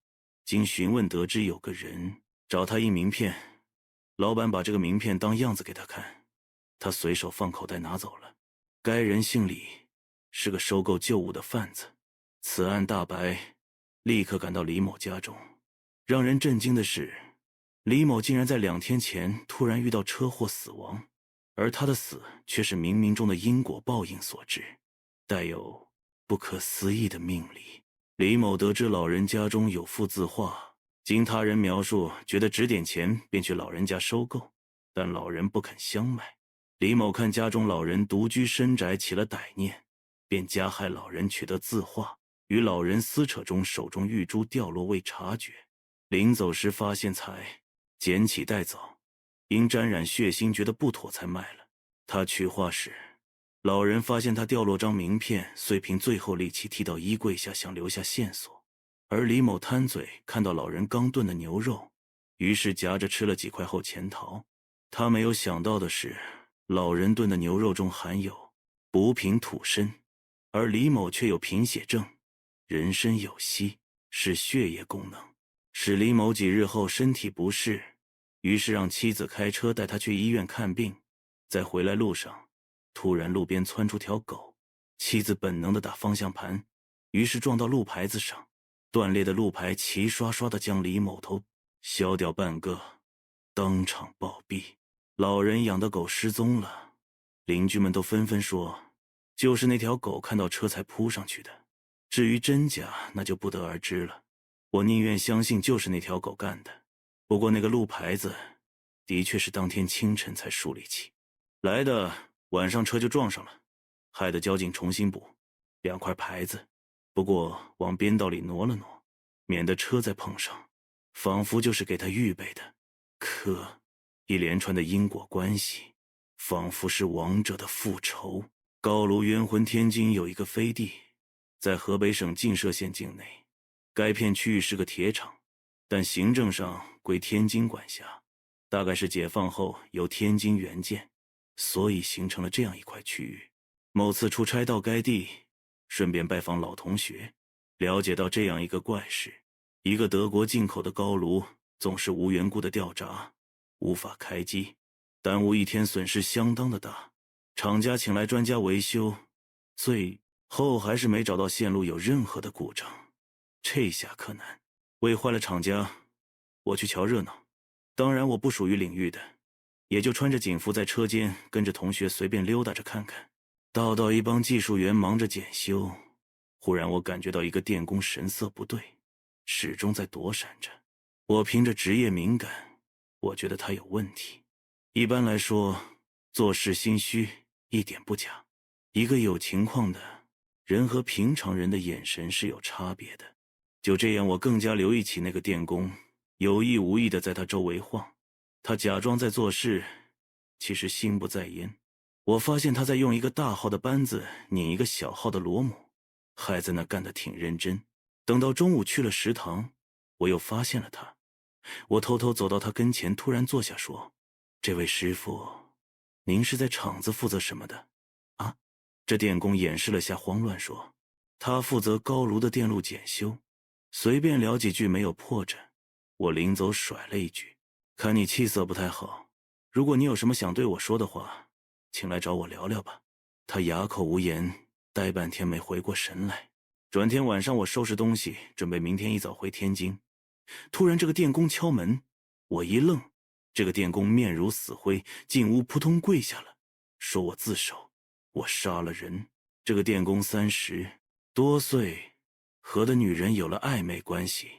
经询问得知有个人找他印名片，老板把这个名片当样子给他看，他随手放口袋拿走了。该人姓李，是个收购旧物的贩子。此案大白，立刻赶到李某家中。让人震惊的是，李某竟然在2天前突然遇到车祸死亡，而他的死却是冥冥中的因果报应所致，带有不可思议的命理。李某得知老人家中有幅字画，经他人描述，觉得值点钱，便去老人家收购，但老人不肯相卖。李某看家中老人独居深宅起了歹念，便加害老人取得字画，与老人撕扯中手中玉珠掉落未察觉，临走时发现才捡起带走，因沾染血腥觉得不妥才卖了。他取画时，老人发现他掉落张名片，遂凭最后力气踢到衣柜下，想留下线索，而李某贪嘴，看到老人刚炖的牛肉，于是夹着吃了几块后潜逃。他没有想到的是，老人炖的牛肉中含有补品土参，而李某却有贫血症，人参有硒，是血液功能，使李某几日后身体不适，于是让妻子开车带他去医院看病。在回来路上，突然路边窜出条狗，妻子本能地打方向盘，于是撞到路牌子上，断裂的路牌齐刷刷地将李某头削掉半个，当场暴毙。老人养的狗失踪了，邻居们都纷纷说，就是那条狗看到车才扑上去的。至于真假，那就不得而知了。我宁愿相信就是那条狗干的。不过那个路牌子的确是当天清晨才树立起来的，晚上车就撞上了，害得交警重新补2块牌子，不过往边道里挪了挪，免得车再碰上，仿佛就是给他预备的。可一连串的因果关系，仿佛是亡者的复仇。高卢冤魂天津有一个飞地，在河北省晋社县境内，该片区域是个铁厂，但行政上归天津管辖，大概是解放后由天津援建，所以形成了这样一块区域。某次出差到该地，顺便拜访老同学，了解到这样一个怪事：一个德国进口的高炉总是无缘故的掉闸，无法开机，耽误一天，损失相当的大。厂家请来专家维修，最后还是没找到线路有任何的故障。这下可难，为坏了厂家，我去瞧热闹。当然我不属于领域的，也就穿着警服在车间跟着同学随便溜达着看看。到一帮技术员忙着检修，忽然我感觉到一个电工神色不对，始终在躲闪着。我凭着职业敏感，我觉得他有问题。一般来说，做事心虚一点不假，一个有情况的人和平常人的眼神是有差别的。就这样，我更加留意起那个电工有意无意地在他周围晃，他假装在做事，其实心不在焉。我发现他在用一个大号的扳子拧一个小号的螺母，还在那干得挺认真。等到中午去了食堂，我又发现了他。我偷偷走到他跟前，突然坐下说：“这位师傅，您是在厂子负责什么的？”啊？这电工掩饰了下慌乱说：“他负责高炉的电路检修。”随便聊几句没有破绽，我临走甩了一句：“看你气色不太好，如果你有什么想对我说的话，请来找我聊聊吧。”他哑口无言，待半天没回过神来。转天晚上，我收拾东西，准备明天一早回天津。突然这个电工敲门，我一愣，这个电工面如死灰，进屋扑通跪下了，说我自首，我杀了人。这个电工30多岁，和的女人有了暧昧关系，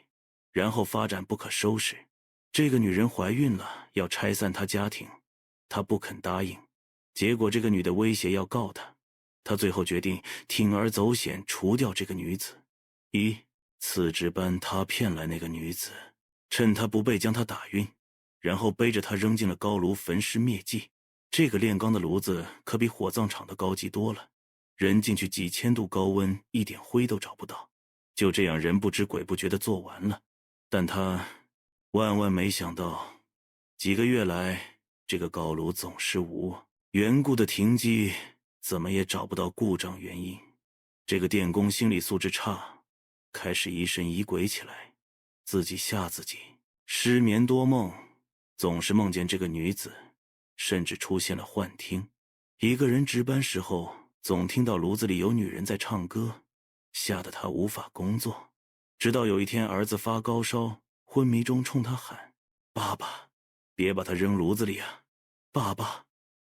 然后发展不可收拾。这个女人怀孕了，要拆散他家庭，他不肯答应。结果这个女的威胁要告他，他最后决定铤而走险，除掉这个女子。次值班他骗来那个女子，趁她不备将她打晕，然后背着她扔进了高炉焚尸灭迹。这个炼钢的炉子可比火葬场的高级多了，人进去几千度高温，一点灰都找不到。就这样人不知鬼不觉地做完了。但他万万没想到，几个月来这个高炉总是无缘故的停机，怎么也找不到故障原因。这个电工心理素质差，开始疑神疑鬼起来，自己吓自己，失眠多梦，总是梦见这个女子，甚至出现了幻听。一个人值班时候，总听到炉子里有女人在唱歌，吓得他无法工作。直到有一天儿子发高烧，昏迷中冲他喊：“爸爸，别把他扔炉子里啊！爸爸，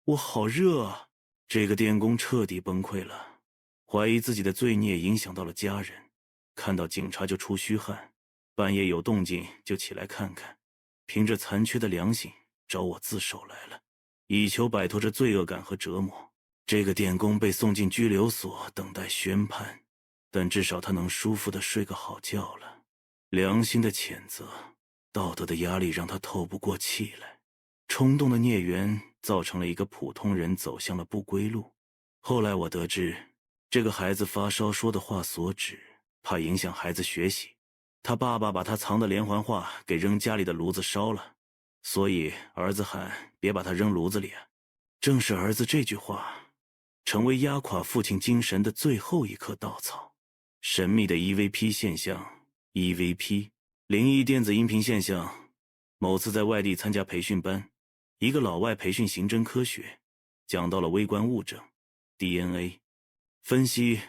我好热啊！”这个电工彻底崩溃了，怀疑自己的罪孽影响到了家人，看到警察就出虚汗，半夜有动静就起来看看，凭着残缺的良心找我自首来了，以求摆脱这罪恶感和折磨。这个电工被送进拘留所等待宣判，但至少他能舒服地睡个好觉了。良心的谴责，道德的压力让他透不过气来，冲动的孽缘造成了一个普通人走向了不归路。后来我得知，这个孩子发烧说的话所指，怕影响孩子学习，他爸爸把他藏的连环画给扔家里的炉子烧了，所以儿子喊别把他扔炉子里啊。正是儿子这句话，成为压垮父亲精神的最后一棵稻草。神秘的 EVP 现象 EVP 灵异电子音频现象。某次在外地参加培训班，一个老外培训刑侦科学，讲到了微观物证 DNA 分析、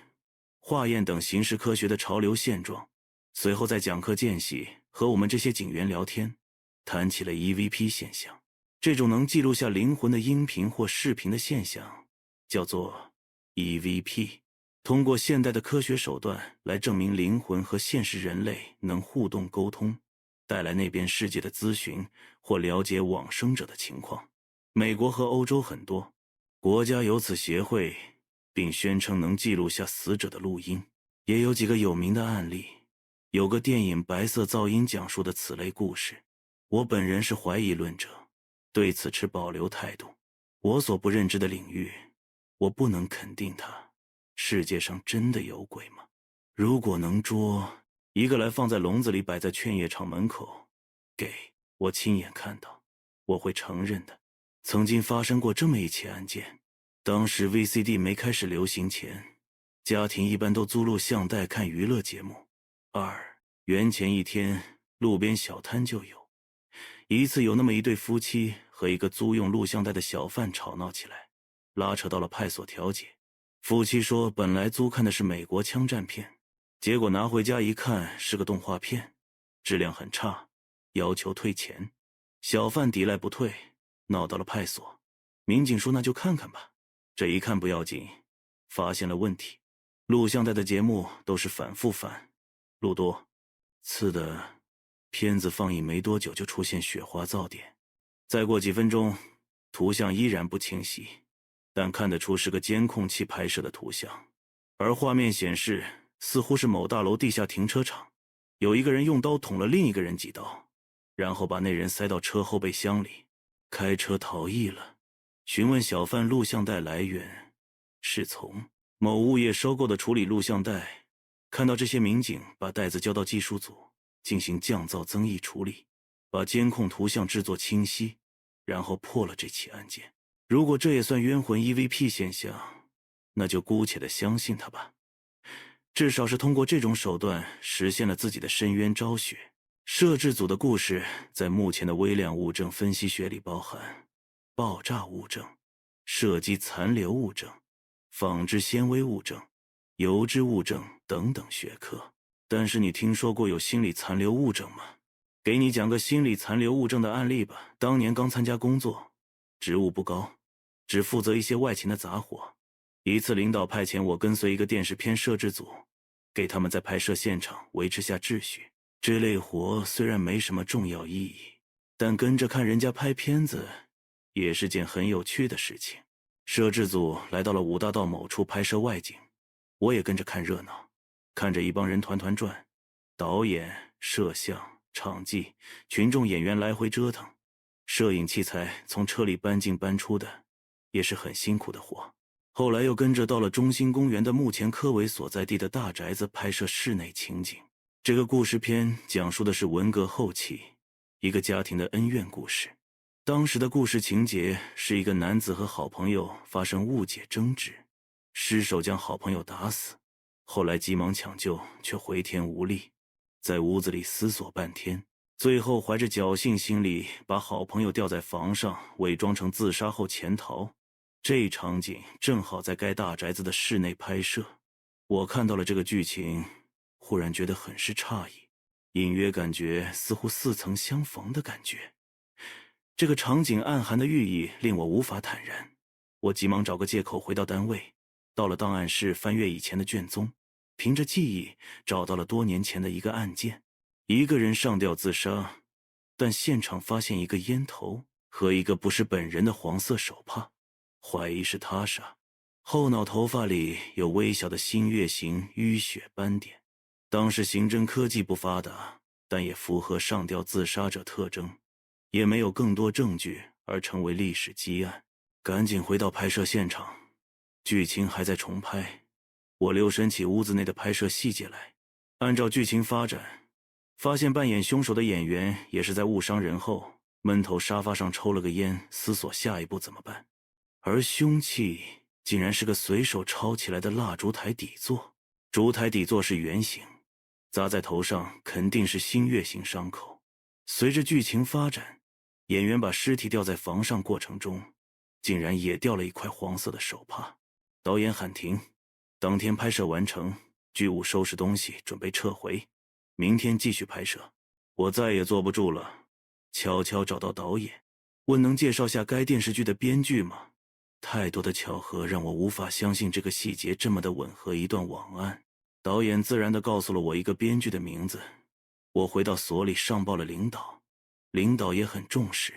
化验等刑事科学的潮流现状。随后在讲课间隙和我们这些警员聊天，谈起了 EVP 现象。这种能记录下灵魂的音频或视频的现象叫做 EVP。 通过现代的科学手段来证明灵魂和现实人类能互动沟通，带来那边世界的咨询或了解往生者的情况。美国和欧洲很多国家有此协会，并宣称能记录下死者的录音。也有几个有名的案例，有个电影《白色噪音》讲述的此类故事。我本人是怀疑论者，对此持保留态度。我所不认知的领域，我不能肯定它。世界上真的有鬼吗？如果能捉一个来放在笼子里摆在劝业场门口，给我亲眼看到，我会承认的。曾经发生过这么一起案件，当时 VCD 没开始流行前，家庭一般都租录像带看娱乐节目。元前一天，路边小摊就有。一次有那么一对夫妻和一个租用录像带的小贩吵闹起来，拉扯到了派出所调解。夫妻说本来租看的是美国枪战片，结果拿回家一看是个动画片，质量很差，要求退钱。小贩抵赖不退，闹到了派出所。民警说那就看看吧。这一看不要紧，发现了问题。录像带的节目都是反复翻，录多次的片子放映没多久就出现雪花噪点，再过几分钟图像依然不清晰，但看得出是个监控器拍摄的图像。而画面显示似乎是某大楼地下停车场，有一个人用刀捅了另一个人几刀，然后把那人塞到车后备箱里，开车逃逸了。询问小贩录像带来源，是从某物业收购的处理录像带。看到这些民警把带子交到技术组进行降噪增益处理，把监控图像制作清晰，然后破了这起案件。如果这也算冤魂 EVP 现象，那就姑且的相信它吧。至少是通过这种手段实现了自己的深渊昭雪。摄制组的故事在目前的微量物证分析学里包含爆炸物证、射击残留物证、纺织纤维物证、油脂物证等等学科。但是你听说过有心理残留物证吗？给你讲个心理残留物证的案例吧。当年刚参加工作，职务不高，只负责一些外勤的杂活。一次领导派遣我跟随一个电视片摄制组，给他们在拍摄现场维持下秩序。这类活虽然没什么重要意义，但跟着看人家拍片子也是件很有趣的事情。摄制组来到了五大道某处拍摄外景，我也跟着看热闹，看着一帮人团团转，导演、摄像、场记、群众演员来回折腾，摄影器材从车里搬进搬出的，也是很辛苦的活。后来又跟着到了中心公园的目前科委所在地的大宅子拍摄室内情景。这个故事片讲述的是文革后期一个家庭的恩怨故事。当时的故事情节是一个男子和好朋友发生误解争执，失手将好朋友打死，后来急忙抢救却回天无力，在屋子里思索半天，最后怀着侥幸心理把好朋友吊在房上，伪装成自杀后潜逃。这一场景正好在该大宅子的室内拍摄。我看到了这个剧情，忽然觉得很是诧异，隐约感觉似乎似曾相逢的感觉。这个场景暗含的寓意令我无法坦然。我急忙找个借口回到单位，到了档案室翻阅以前的卷宗，凭着记忆找到了多年前的一个案件。一个人上吊自杀，但现场发现一个烟头和一个不是本人的黄色手帕，怀疑是他杀。后脑头发里有微小的新月形淤血斑点。当时刑侦科技不发达，但也符合上吊自杀者特征，也没有更多证据而成为历史积案。赶紧回到拍摄现场，剧情还在重拍。我留神起屋子内的拍摄细节来，按照剧情发展，发现扮演凶手的演员也是在误伤人后，闷头沙发上抽了个烟，思索下一步怎么办。而凶器竟然是个随手抄起来的蜡烛台底座，烛台底座是圆形，砸在头上肯定是新月形伤口。随着剧情发展，演员把尸体吊在房上过程中，竟然也掉了一块黄色的手帕。导演喊停，当天拍摄完成，剧务收拾东西准备撤回，明天继续拍摄。我再也坐不住了，悄悄找到导演，问能介绍下该电视剧的编剧吗？太多的巧合让我无法相信这个细节这么的吻合一段网案。导演自然地告诉了我一个编剧的名字，我回到所里上报了领导，领导也很重视，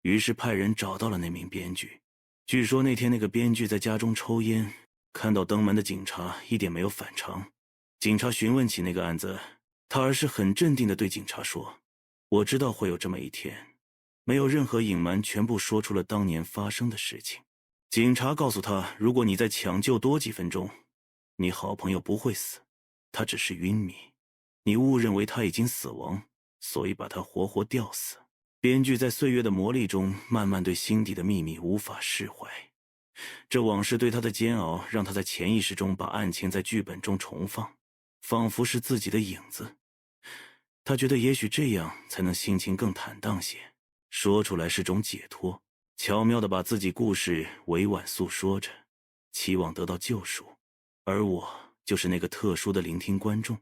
于是派人找到了那名编剧。据说那天那个编剧在家中抽烟，看到登门的警察一点没有反常。警察询问起那个案子，他而是很镇定地对警察说，我知道会有这么一天，没有任何隐瞒，全部说出了当年发生的事情。警察告诉他，如果你再抢救多几分钟，你好朋友不会死，他只是晕迷，你误认为他已经死亡，所以把他活活吊死。编剧在岁月的磨砺中，慢慢对心底的秘密无法释怀。这往事对他的煎熬，让他在潜意识中把案情在剧本中重放，仿佛是自己的影子。他觉得也许这样才能心情更坦荡些，说出来是种解脱，巧妙地把自己故事委婉诉说着，期望得到救赎。而我就是那个特殊的聆听观众。